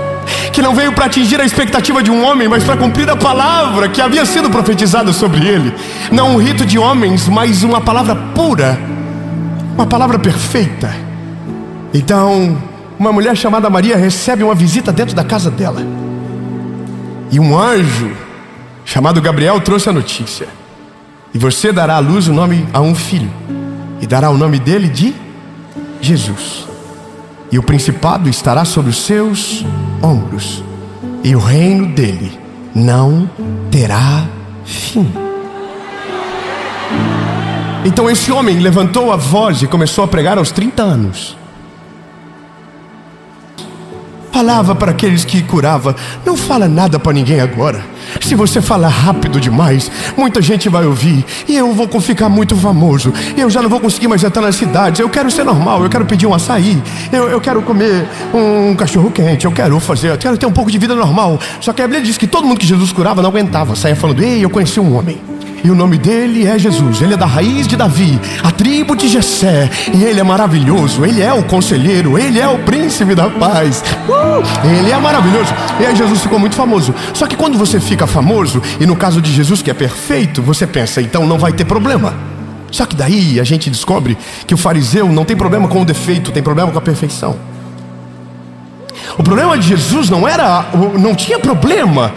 que não veio para atingir a expectativa de um homem, mas para cumprir a palavra que havia sido profetizada sobre ele. Não um rito de homens, mas uma palavra pura, uma palavra perfeita. Então, uma mulher chamada Maria recebe uma visita dentro da casa dela, e um anjo chamado Gabriel trouxe a notícia: e você dará à luz o nome a um filho, e dará o nome dele de Jesus, e o principado estará sobre os seus ombros, e o reino dele não terá fim. Então esse homem levantou a voz e começou a pregar aos 30 anos. Falava para aqueles que curava: não fala nada para ninguém agora. Se você falar rápido demais, muita gente vai ouvir, e eu vou ficar muito famoso. Eu já não vou conseguir mais entrar nas cidades. Eu quero ser normal, eu quero pedir um açaí, eu quero comer um cachorro quente, eu quero ter um pouco de vida normal. Só que a Bíblia diz que todo mundo que Jesus curava não aguentava, saia falando: ei, eu conheci um homem, e o nome dele é Jesus. Ele é da raiz de Davi, a tribo de Jessé, e ele é maravilhoso. Ele é o conselheiro, ele é o príncipe da paz. Ele é maravilhoso. E aí Jesus ficou muito famoso. Só que quando você fica famoso, e no caso de Jesus que é perfeito, você pensa: então não vai ter problema. Só que daí a gente descobre que o fariseu não tem problema com o defeito, tem problema com a perfeição. O problema de Jesus não tinha problema.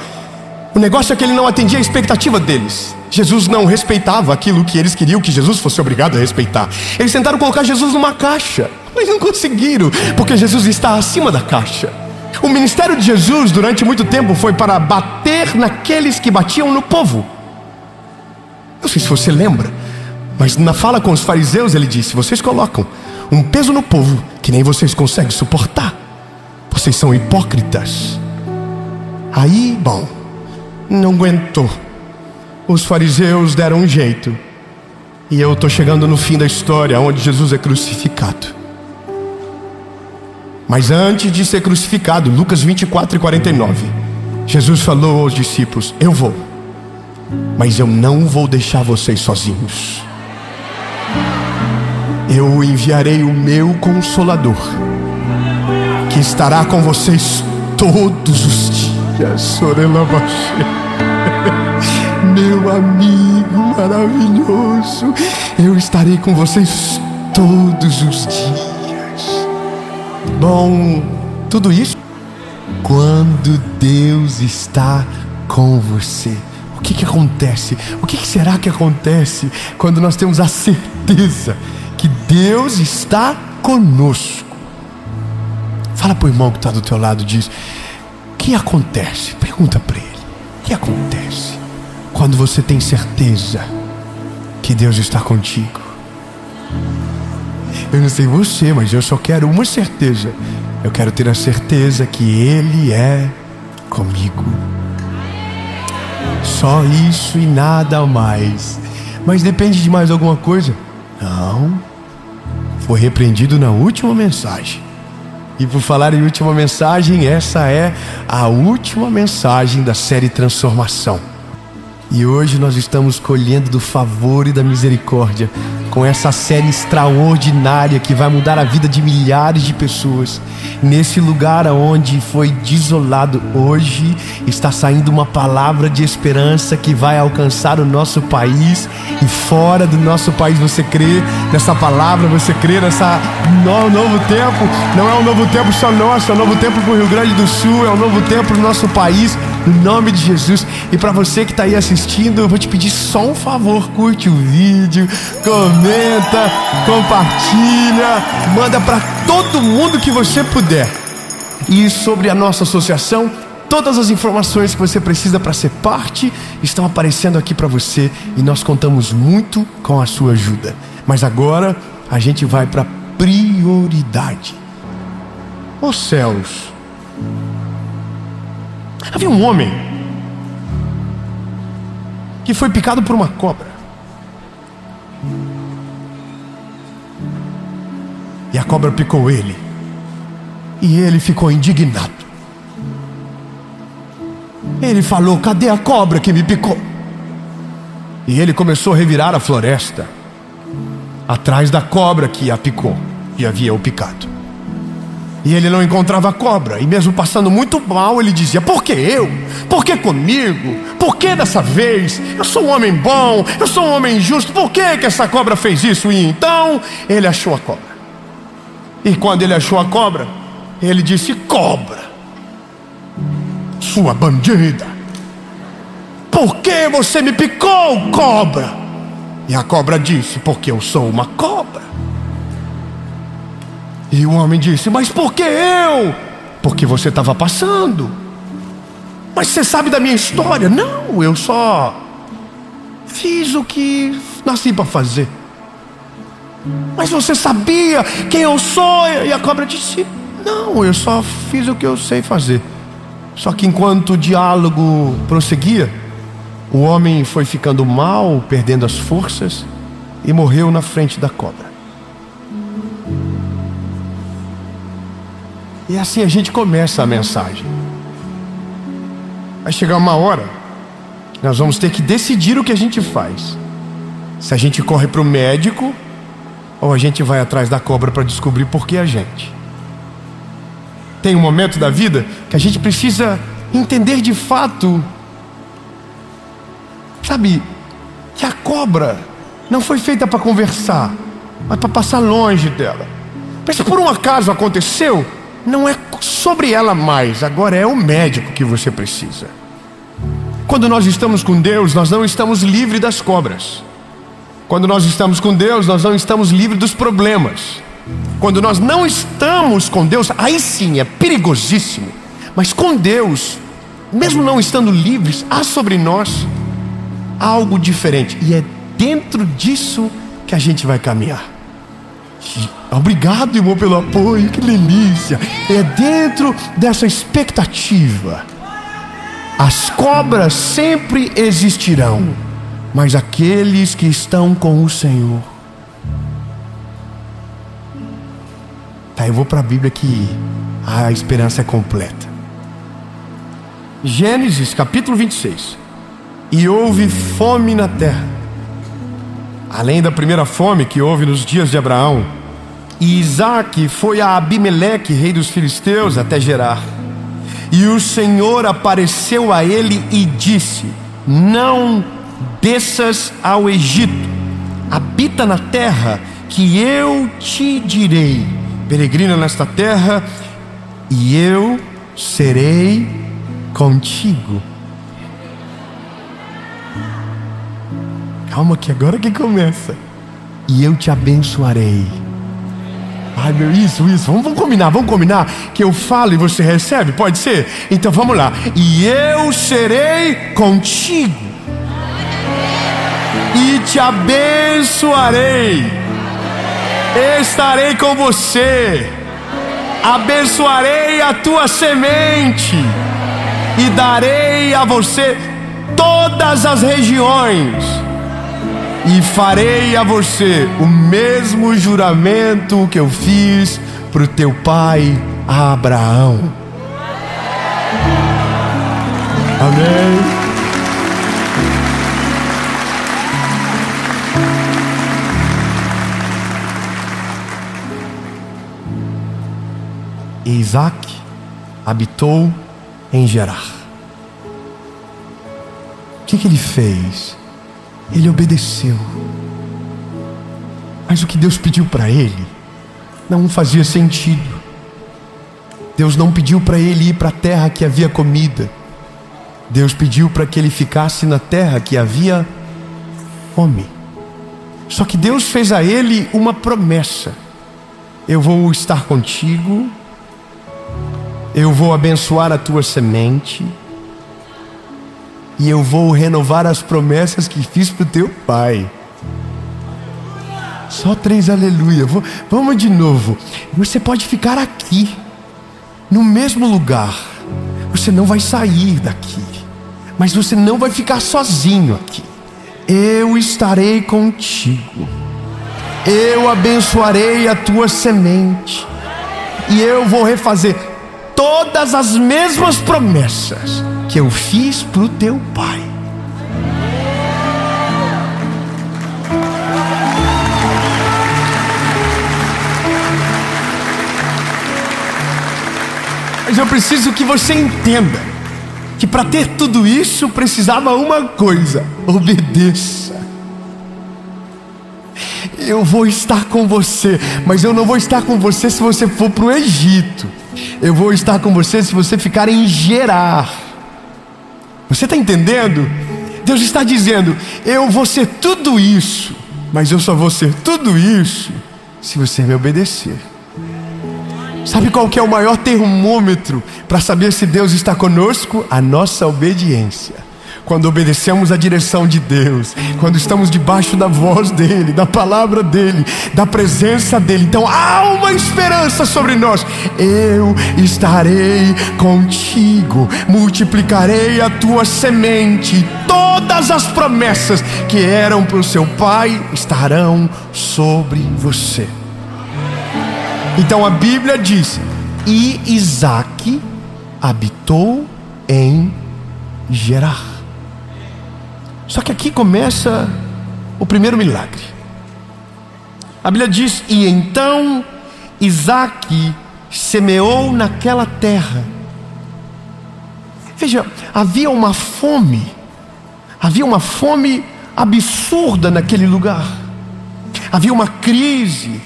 O negócio é que ele não atendia a expectativa deles. Jesus não respeitava aquilo que eles queriam que Jesus fosse obrigado a respeitar. Eles tentaram colocar Jesus numa caixa, mas não conseguiram, porque Jesus está acima da caixa. O ministério de Jesus durante muito tempo foi para bater naqueles que batiam no povo. Não sei se você lembra, mas na fala com os fariseus ele disse: vocês colocam um peso no povo que nem vocês conseguem suportar. Vocês são hipócritas. Aí, bom, não aguentou. Os fariseus deram um jeito, e eu estou chegando no fim da história, onde Jesus é crucificado. Mas antes de ser crucificado, Lucas 24:49, Jesus falou aos discípulos: eu vou, mas eu não vou deixar vocês sozinhos. Eu enviarei o meu Consolador, que estará com vocês todos os dias. Meu amigo maravilhoso, eu estarei com vocês todos os dias. Bom, tudo isso quando Deus está com você. O que acontece? O que será que acontece quando nós temos a certeza que Deus está conosco? Fala para o irmão que está do teu lado e diz: o que acontece? Pergunta para ele: o que acontece quando você tem certeza que Deus está contigo? Eu não sei você, mas eu só quero uma certeza. Eu quero ter a certeza que Ele é comigo. Só isso e nada mais. Mas depende de mais alguma coisa? Não. Foi repreendido na última mensagem. E por falar em última mensagem, essa é a última mensagem da série Transformação. E hoje nós estamos colhendo do favor e da misericórdia com essa série extraordinária que vai mudar a vida de milhares de pessoas. Nesse lugar onde foi desolado, hoje está saindo uma palavra de esperança que vai alcançar o nosso país e fora do nosso país. Você crê nessa palavra? Você crê nessa novo tempo? Não é um novo tempo só nosso, é um novo tempo para o Rio Grande do Sul, é um novo tempo para o nosso país, no nome de Jesus. E para você que está aí assistindo, eu vou te pedir só um favor: curte o vídeo, comenta, compartilha, manda para todo mundo que você puder. E sobre a nossa associação, todas as informações que você precisa para ser parte estão aparecendo aqui para você, e nós contamos muito com a sua ajuda. Mas agora a gente vai para prioridade. Os céus. Havia um homem que foi picado por uma cobra, e a cobra picou ele, E ele ficou indignado. Ele falou: cadê a cobra que me picou? E ele começou a revirar a floresta atrás da cobra que a picou e havia o picado. E ele não encontrava a cobra. E mesmo passando muito mal, ele dizia: por que eu? Por que comigo? Por que dessa vez? Eu sou um homem bom, eu sou um homem justo. Por que essa cobra fez isso? E então ele achou a cobra. E quando ele achou a cobra, ele disse: cobra, sua bandida, por que você me picou, cobra? E a cobra disse: porque eu sou uma cobra. E o homem disse: mas por que eu? Porque você estava passando. Mas você sabe da minha história? Não, eu só fiz o que nasci para fazer. Mas você sabia quem eu sou? E a cobra disse: não, eu só fiz o que eu sei fazer. Só que enquanto o diálogo prosseguia, o homem foi ficando mal, perdendo as forças, e morreu na frente da cobra. E assim a gente começa a mensagem. Vai chegar uma hora, nós vamos ter que decidir o que a gente faz. Se a gente corre para o médico, ou a gente vai atrás da cobra para descobrir por que a gente. Tem um momento da vida que a gente precisa entender de fato, sabe, que a cobra não foi feita para conversar, mas para passar longe dela. Mas se por um acaso aconteceu, não é sobre ela mais, agora é o médico que você precisa. Quando nós estamos com Deus, nós não estamos livres das cobras. Quando nós estamos com Deus, nós não estamos livres dos problemas. Quando nós não estamos com Deus, aí sim é perigosíssimo. Mas com Deus, mesmo não estando livres, há sobre nós algo diferente. E é dentro disso que a gente vai caminhar. Obrigado, irmão, pelo apoio, que delícia. É dentro dessa expectativa. As cobras sempre existirão, mas aqueles que estão com o Senhor. Tá, eu vou para a Bíblia que a esperança é completa. Gênesis capítulo 26. E houve fome na terra, além da primeira fome que houve nos dias de Abraão. E Isaque foi a Abimeleque, rei dos filisteus, até Gerar. E o Senhor apareceu a ele e disse: não desças ao Egito, habita na terra que eu te direi. Peregrina nesta terra, e eu serei contigo. Calma que agora que começa. E eu te abençoarei. Ai meu, isso, vamos combinar que eu falo e você recebe, pode ser? Então vamos lá. E eu serei contigo e te abençoarei, estarei com você, abençoarei a tua semente e darei a você todas as regiões. E farei a você o mesmo juramento que eu fiz para o teu pai Abraão. Amém. E Isaque habitou em Gerar. O que ele fez? Ele obedeceu. Mas o que Deus pediu para ele não fazia sentido. Deus não pediu para ele ir para a terra que havia comida. Deus pediu para que ele ficasse na terra que havia fome. Só que Deus fez a ele uma promessa: eu vou estar contigo, eu vou abençoar a tua semente, e eu vou renovar as promessas que fiz para o teu pai. Só 3 aleluia. Vamos de novo. Você pode ficar aqui, no mesmo lugar. Você não vai sair daqui, mas você não vai ficar sozinho aqui. Eu estarei contigo. Eu abençoarei a tua semente e eu vou refazer todas as mesmas promessas que eu fiz para o teu pai. Mas eu preciso que você entenda que para ter tudo isso precisava uma coisa: obedeça. Eu vou estar com você, mas eu não vou estar com você se você for para o Egito. Eu vou estar com você se você ficar em Gerar. Você está entendendo? Deus está dizendo: eu vou ser tudo isso, mas eu só vou ser tudo isso se você me obedecer. Sabe qual que é o maior termômetro para saber se Deus está conosco? A nossa obediência. Quando obedecemos a direção de Deus, quando estamos debaixo da voz dEle, da palavra dEle, da presença dEle, então há uma esperança sobre nós. Eu estarei contigo, multiplicarei a tua semente, todas as promessas que eram para o seu pai estarão sobre você. Então a Bíblia diz: e Isaque habitou em Gerar. Só que aqui começa o primeiro milagre. A Bíblia diz: e então Isaque semeou naquela terra. Veja, havia uma fome absurda naquele lugar. Havia uma crise.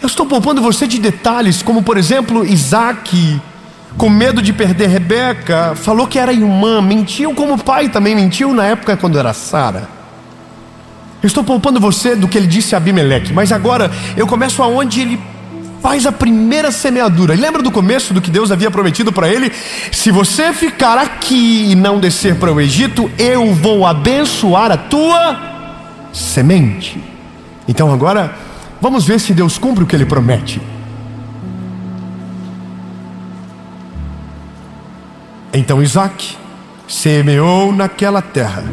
Eu estou poupando você de detalhes, como por exemplo, Isaque, com medo de perder Rebeca, falou que era irmã, mentiu como o pai também mentiu na época quando era Sara. Eu estou poupando você do que ele disse a Abimeleque, mas agora eu começo aonde ele faz a primeira semeadura. E lembra do começo do que Deus havia prometido para ele? Se você ficar aqui e não descer para o Egito, eu vou abençoar a tua semente. Então agora vamos ver se Deus cumpre o que Ele promete. Então Isaque semeou naquela terra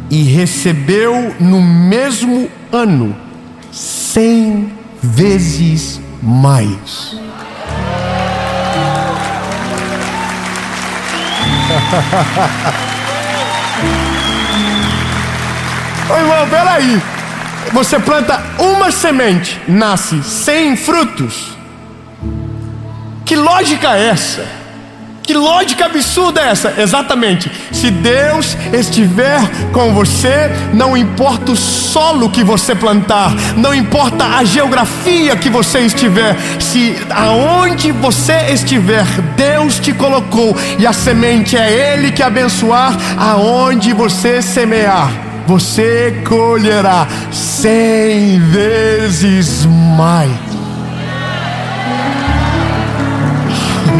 e recebeu no mesmo ano 100 vezes mais. Ô irmão, peraí. Você planta uma semente, nasce 100 frutos. Que lógica é essa? Que lógica absurda é essa? Exatamente. Se Deus estiver com você, não importa o solo que você plantar, não importa a geografia que você estiver, se aonde você estiver, Deus te colocou, e a semente é Ele que abençoar. Aonde você semear, você colherá 100 vezes mais.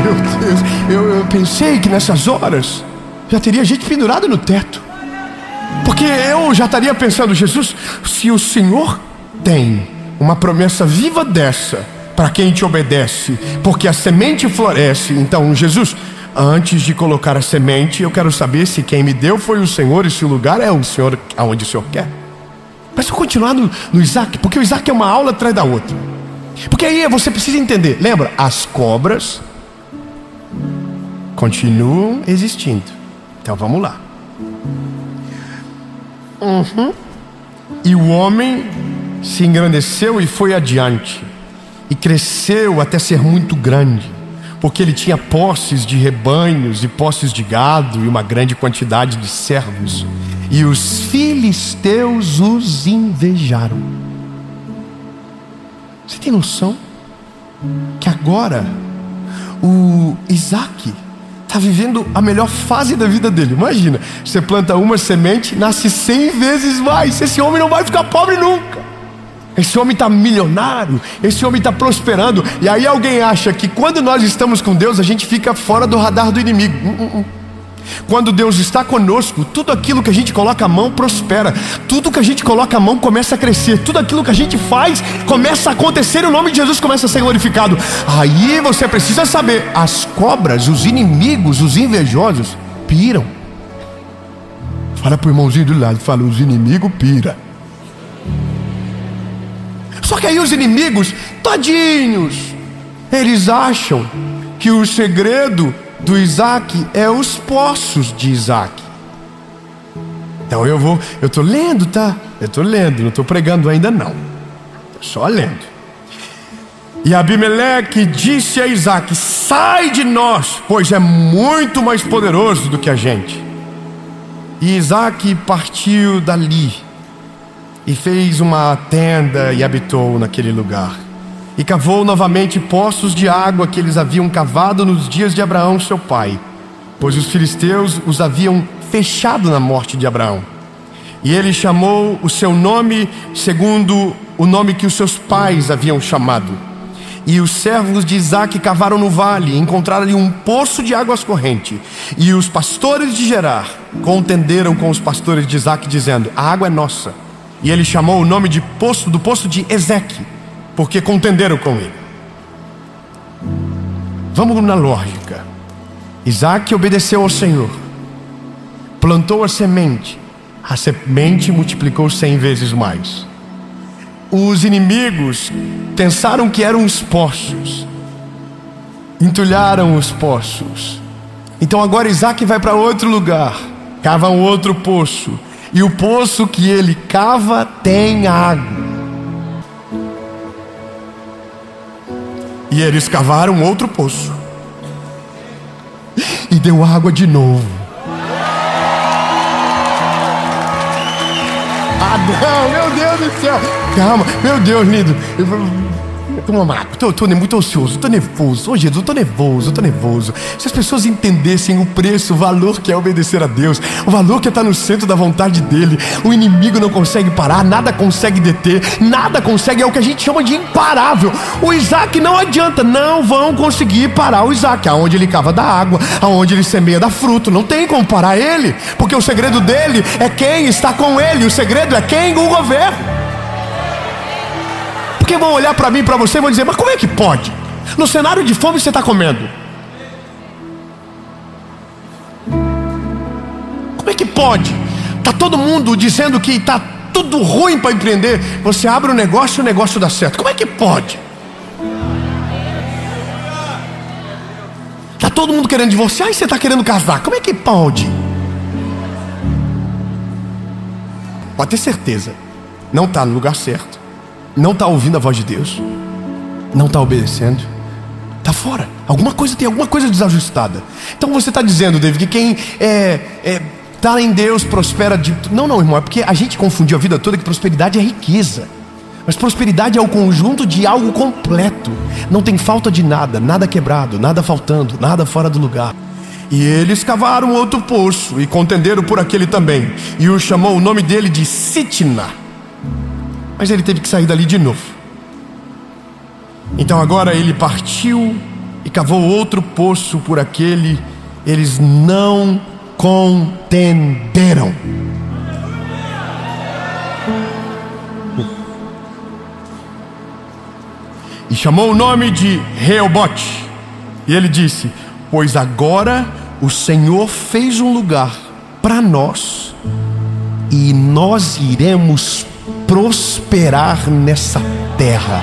Meu Deus, eu pensei que nessas horas já teria gente pendurada no teto, porque eu já estaria pensando: Jesus, se o Senhor tem uma promessa viva dessa para quem te obedece, porque a semente floresce, então Jesus, antes de colocar a semente, eu quero saber se quem me deu foi o Senhor e se o lugar é o Senhor, aonde o Senhor quer. Mas eu vou continuar no Isaque, porque o Isaque é uma aula atrás da outra. Porque aí você precisa entender, lembra, as cobras continuam existindo. Então vamos lá. E o homem se engrandeceu e foi adiante, e cresceu até ser muito grande, porque ele tinha posses de rebanhos e posses de gado e uma grande quantidade de servos, e os filisteus os invejaram. Você tem noção que agora o Isaque está vivendo a melhor fase da vida dele? Imagina, você planta uma semente, nasce 100 vezes mais. Esse homem não vai ficar pobre nunca. Esse homem está milionário, esse homem está prosperando. E aí alguém acha que quando nós estamos com Deus, a gente fica fora do radar do inimigo. Quando Deus está conosco, tudo aquilo que a gente coloca a mão prospera. Tudo que a gente coloca a mão começa a crescer. Tudo aquilo que a gente faz começa a acontecer e o nome de Jesus começa a ser glorificado. Aí você precisa saber, as cobras, os inimigos, os invejosos piram. Fala pro irmãozinho do lado, fala: os inimigos piram. Só que aí os inimigos, tadinhos, Eles acham que o segredo do Isaac é os poços de Isaac. Então eu estou lendo, tá? Eu estou lendo, não estou pregando ainda não. Estou só lendo. E Abimeleque disse a Isaac: sai de nós, pois é muito mais poderoso do que a gente. E Isaac partiu dali e fez uma tenda e habitou naquele lugar. E cavou novamente poços de água que eles haviam cavado nos dias de Abraão seu pai, pois os filisteus os haviam fechado na morte de Abraão. E ele chamou o seu nome segundo o nome que os seus pais haviam chamado. E os servos de Isaac cavaram no vale e encontraram ali um poço de águas corrente. E os pastores de Gerar contenderam com os pastores de Isaac, dizendo: a água é nossa. E ele chamou o nome do poço de Ezeque, porque contenderam com ele. Vamos na lógica. Isaac obedeceu ao Senhor, plantou a semente multiplicou 100 vezes mais. Os inimigos pensaram que eram os poços, entulharam os poços. Então agora Isaac vai para outro lugar, cava um outro poço, e o poço que ele cava tem água. E eles cavaram outro poço e deu água de novo. Ah não, meu Deus do céu. Calma, meu Deus lindo. Estou muito ansioso, estou nervoso. Oh Jesus, estou nervoso. Se as pessoas entendessem o preço, o valor que é obedecer a Deus, o valor que é estar no centro da vontade dEle, o inimigo não consegue parar, nada consegue deter, nada consegue, é o que a gente chama de imparável. O Isaac não adianta, não vão conseguir parar o Isaac. Aonde ele cava da água, aonde ele semeia dá fruto, não tem como parar ele, porque o segredo dele é quem está com ele, o segredo é quem o governa. Porque vão olhar para mim e para você e vão dizer: mas como é que pode? No cenário de fome você está comendo. Como é que pode? Está todo mundo dizendo que está tudo ruim para empreender. Você abre um negócio e o negócio dá certo. Como é que pode? Está todo mundo querendo divorciar e você está querendo casar. Como é que pode? Pode ter certeza, não está no lugar certo, não está ouvindo a voz de Deus, não está obedecendo, está fora. Tem alguma coisa desajustada. Então você está dizendo, David, que quem está em Deus prospera de... Não, irmão, é porque a gente confundiu a vida toda que prosperidade é riqueza. Mas prosperidade é o conjunto de algo completo. Não tem falta de nada, nada quebrado, nada faltando, nada fora do lugar. E eles cavaram outro poço e contenderam por aquele também, e o chamou o nome dele de Sitna. Mas ele teve que sair dali de novo. Então agora ele partiu e cavou outro poço por aquele. Eles não contenderam. E chamou o nome de Reobote. E ele disse: pois agora o Senhor fez um lugar para nós, e nós iremos prosperar nessa terra.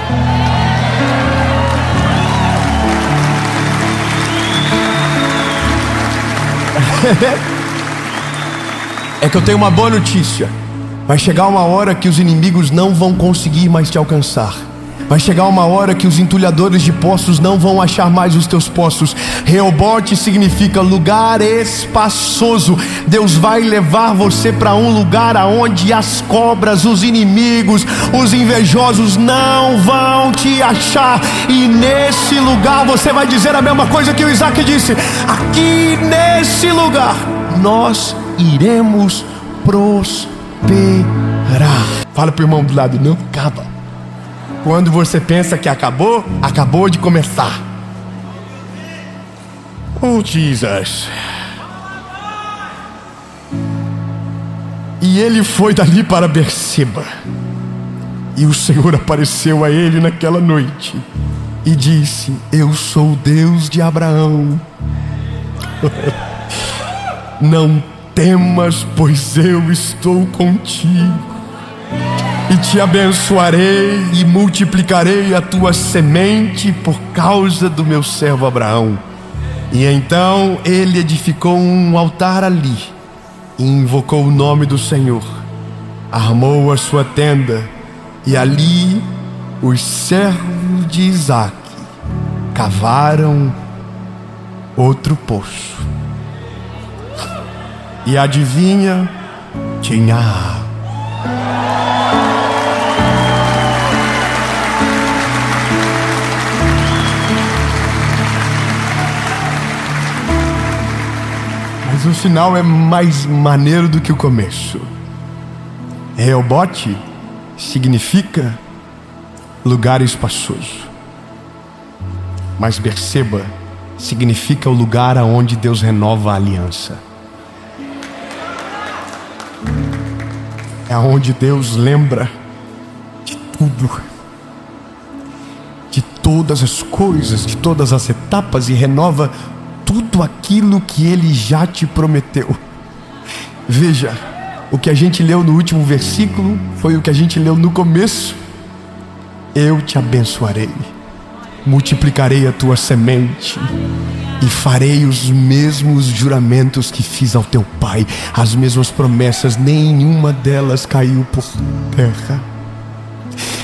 É que eu tenho uma boa notícia. Vai chegar uma hora que os inimigos não vão conseguir mais te alcançar. Vai chegar uma hora que os entulhadores de poços não vão achar mais os teus poços. Reobote significa lugar espaçoso. Deus vai levar você para um lugar aonde as cobras, os inimigos, os invejosos não vão te achar. E nesse lugar você vai dizer a mesma coisa que o Isaac disse: aqui nesse lugar nós iremos prosperar. Fala pro irmão do lado: não acaba. Quando você pensa que acabou, acabou de começar. Oh Jesus. E ele foi dali para Berseba. E o Senhor apareceu a ele naquela noite e disse: eu sou o Deus de Abraão. Não temas, pois eu estou contigo. e te abençoarei e multiplicarei a tua semente por causa do meu servo Abraão. E então ele edificou um altar ali e invocou o nome do Senhor. Armou a sua tenda e ali os servos de Isaque cavaram outro poço. E adivinha, tinha água. Mas o final é mais maneiro do que o começo. Reobote significa lugar espaçoso, mas Berseba significa o lugar aonde Deus renova a aliança. É aonde Deus lembra de tudo, de todas as coisas, de todas as etapas, e renova tudo aquilo que Ele já te prometeu. Veja, o que a gente leu no último versículo foi o que a gente leu no começo. Eu te abençoarei, multiplicarei a tua semente e farei os mesmos juramentos que fiz ao teu pai. As mesmas promessas, nenhuma delas caiu por terra.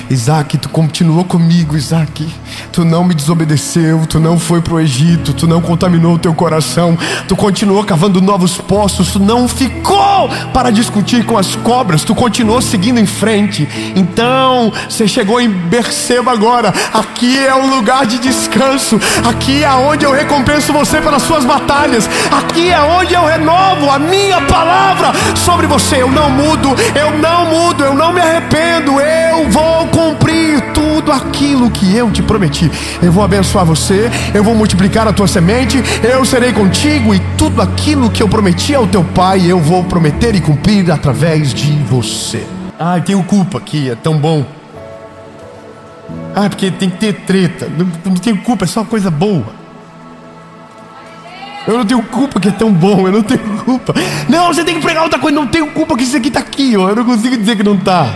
Isaque, tu continuou comigo, Isaque. Tu não me desobedeceu, tu não foi para o Egito, tu não contaminou o teu coração, tu continuou cavando novos poços, tu não ficou para discutir com as cobras, tu continuou seguindo em frente. Então, você chegou em Berseba agora. Aqui é o lugar de descanso, aqui é onde eu recompenso você pelas suas batalhas, aqui é onde eu renovo a minha palavra sobre você. Eu não mudo, eu não me arrependo, eu vou cumprir tudo aquilo que eu te prometi. Eu vou abençoar você, eu vou multiplicar a tua semente, eu serei contigo, e tudo aquilo que eu prometi ao teu pai eu vou prometer e cumprir através de você. Ai, tenho culpa aqui, é tão bom. Porque tem que ter treta. Não tenho culpa, é só uma coisa boa. Eu não tenho culpa que é tão bom, eu não tenho culpa. Não, você tem que pregar outra coisa. Não tenho culpa que isso aqui está aqui, ó. Eu não consigo dizer que não está.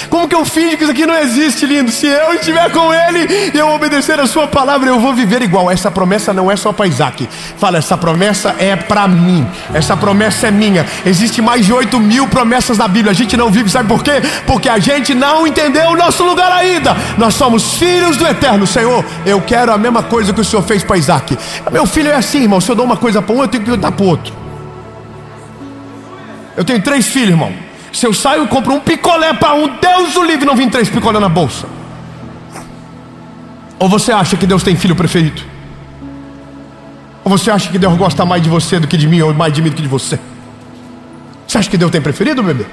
Como que eu finjo que isso aqui não existe, lindo? Se eu estiver com Ele e eu obedecer a sua palavra, eu vou viver igual. Essa promessa não é só para Isaque. Fala, essa promessa é para mim. Essa promessa é minha. Existe mais de 8.000 promessas na Bíblia. A gente não vive, sabe por quê? Porque a gente não entendeu o nosso lugar ainda. Nós somos filhos do Eterno. Senhor, eu quero a mesma coisa que o Senhor fez para Isaque. Meu filho é assim, irmão. Se eu dou uma coisa para um, eu tenho que dar para o outro. Eu tenho 3 filhos, irmão. Se eu saio e compro um picolé para um, Deus o livre, não vem 3 picolé na bolsa. Ou você acha que Deus tem filho preferido? Ou você acha que Deus gosta mais de você do que de mim, ou mais de mim do que de você? Você acha que Deus tem preferido, bebê?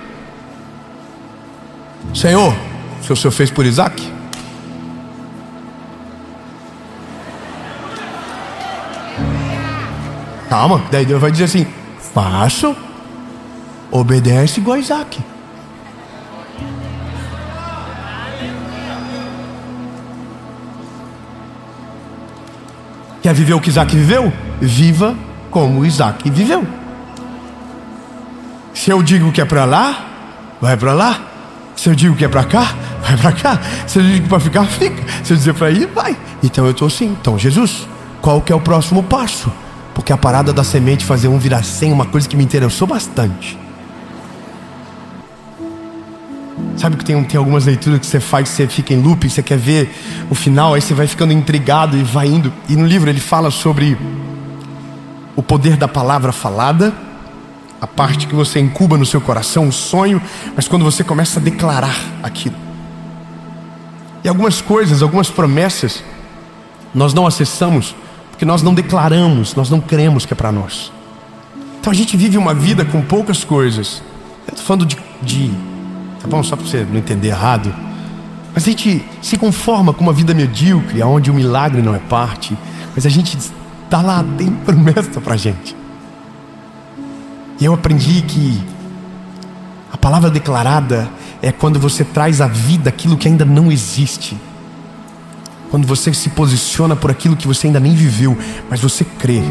Senhor, se o Senhor fez por Isaque, calma, daí Deus vai dizer assim: faço. Obedece igual a Isaque. Quer viver o que Isaque viveu? Viva como Isaque viveu. Se eu digo que é para lá, vai para lá. Se eu digo que é para cá, vai para cá. Se eu digo que é para ficar, fica. Se eu dizer para ir, vai. Então eu estou assim. Então, Jesus, qual que é o próximo passo? Porque a parada da semente fazer um virar 100, uma coisa que me interessou bastante. Sabe que tem algumas leituras que você faz, você fica em loop, você quer ver o final, aí você vai ficando intrigado e vai indo. E no livro ele fala sobre o poder da palavra falada, a parte que você incuba no seu coração, o sonho, mas quando você começa a declarar aquilo. E algumas coisas, algumas promessas, nós não acessamos porque nós não declaramos, nós não cremos que é para nós. Então a gente vive uma vida com poucas coisas. Eu estou falando de tá bom, só para você não entender errado, mas a gente se conforma com uma vida medíocre, onde o milagre não é parte, mas a gente está lá, tem promessa para a gente. E eu aprendi que a palavra declarada é quando você traz à vida aquilo que ainda não existe, quando você se posiciona por aquilo que você ainda nem viveu, mas você crê.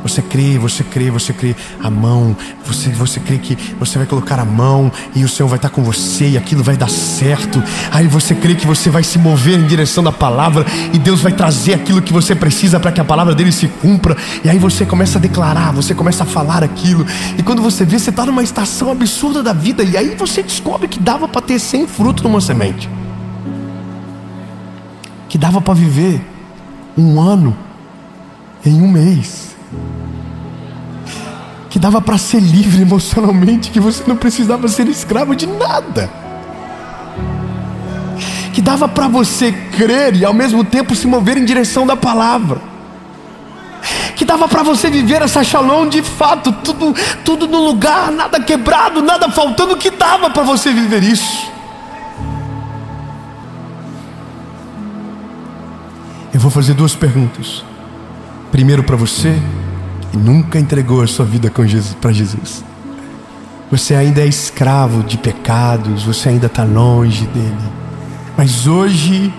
Você crê, você crê, você crê. A mão, você crê que você vai colocar a mão e o Senhor vai estar com você e aquilo vai dar certo. Aí você crê que você vai se mover em direção da palavra e Deus vai trazer aquilo que você precisa para que a palavra dele se cumpra. E aí você começa a declarar, você começa a falar aquilo. E quando você vê, você está numa estação absurda da vida. E aí você descobre que dava para ter 100 frutos numa semente, que dava para viver um ano em um mês, que dava para ser livre emocionalmente, que você não precisava ser escravo de nada, que dava para você crer e ao mesmo tempo se mover em direção da palavra, que dava para você viver essa shalom de fato, tudo no lugar, nada quebrado, nada faltando, que dava para você viver isso. Eu vou fazer 2 perguntas. Primeiro, para você que nunca entregou a sua vida para Jesus. Você ainda é escravo de pecados, você ainda está longe dele. Mas hoje,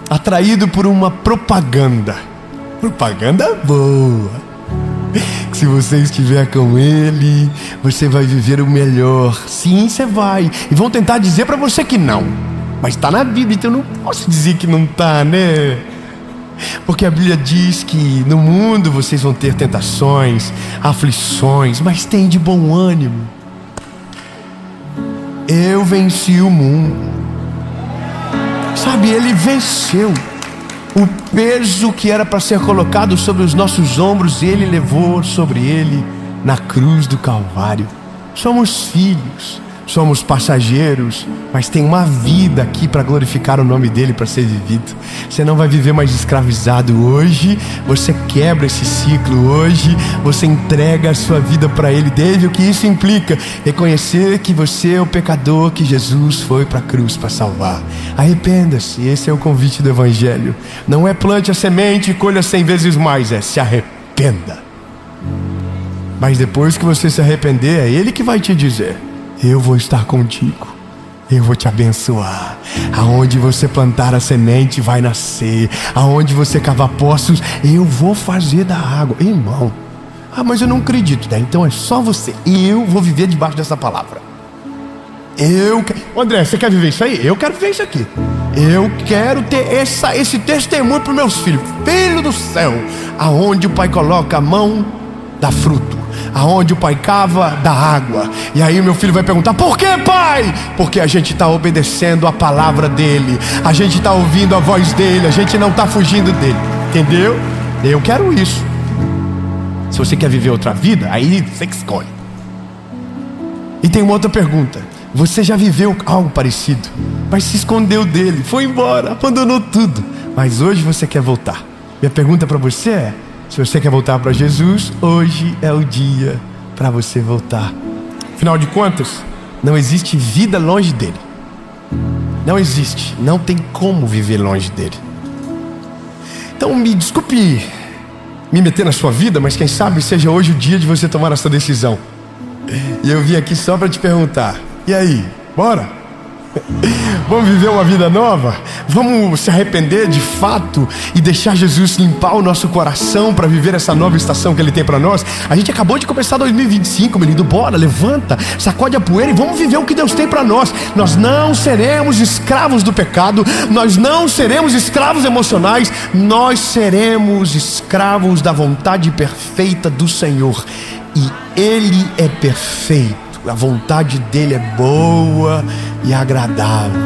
atraído por uma propaganda boa, que se você estiver com ele, você vai viver o melhor. Sim, você vai. E vão tentar dizer para você que não, mas está na Bíblia, então eu não posso dizer que não está, né? Porque a Bíblia diz que no mundo vocês vão ter tentações, aflições, mas tem de bom ânimo. Eu venci o mundo. Sabe, ele venceu. O peso que era para ser colocado sobre os nossos ombros, ele levou sobre ele na cruz do Calvário. Somos filhos, somos passageiros, mas tem uma vida aqui para glorificar o nome dele, para ser vivido. Você não vai viver mais escravizado. Hoje você quebra esse ciclo. Hoje você entrega a sua vida para ele. Deve, o que isso implica? Reconhecer que você é o pecador, que Jesus foi para a cruz para salvar. Arrependa-se. Esse é o convite do Evangelho. Não é plante a semente e colha 100 vezes mais, é se arrependa. Mas depois que você se arrepender, é ele que vai te dizer: eu vou estar contigo, eu vou te abençoar. Aonde você plantar a semente vai nascer. Aonde você cavar poços, eu vou fazer da água. Irmão, mas eu não acredito, né? Então é só você. Eu vou viver debaixo dessa palavra. André, você quer viver isso aí? Eu quero viver isso aqui. Eu quero ter esse testemunho para os meus filhos. Filho do céu, aonde o pai coloca a mão, dá fruto. Aonde o pai cava, dá água. E aí o meu filho vai perguntar: por que, pai? Porque a gente está obedecendo a palavra dele, a gente está ouvindo a voz dele, a gente não está fugindo dele. Entendeu? Eu quero isso. Se você quer viver outra vida, aí você que escolhe. E tem uma outra pergunta: você já viveu algo parecido, mas se escondeu dele, foi embora, abandonou tudo, mas hoje você quer voltar? Minha pergunta para você é: se você quer voltar para Jesus, hoje é o dia para você voltar. Afinal de contas, não existe vida longe dele. Não existe, não tem como viver longe dele. Então me desculpe me meter na sua vida, mas quem sabe seja hoje o dia de você tomar essa decisão. E eu vim aqui só para te perguntar: e aí, bora? Vamos viver uma vida nova? Vamos se arrepender de fato e deixar Jesus limpar o nosso coração para viver essa nova estação que ele tem para nós? A gente acabou de começar 2025, menino. Bora, levanta, sacode a poeira e vamos viver o que Deus tem para nós. Nós não seremos escravos do pecado, nós não seremos escravos emocionais, nós seremos escravos da vontade perfeita do Senhor. E ele é perfeito. A vontade dele é boa e agradável.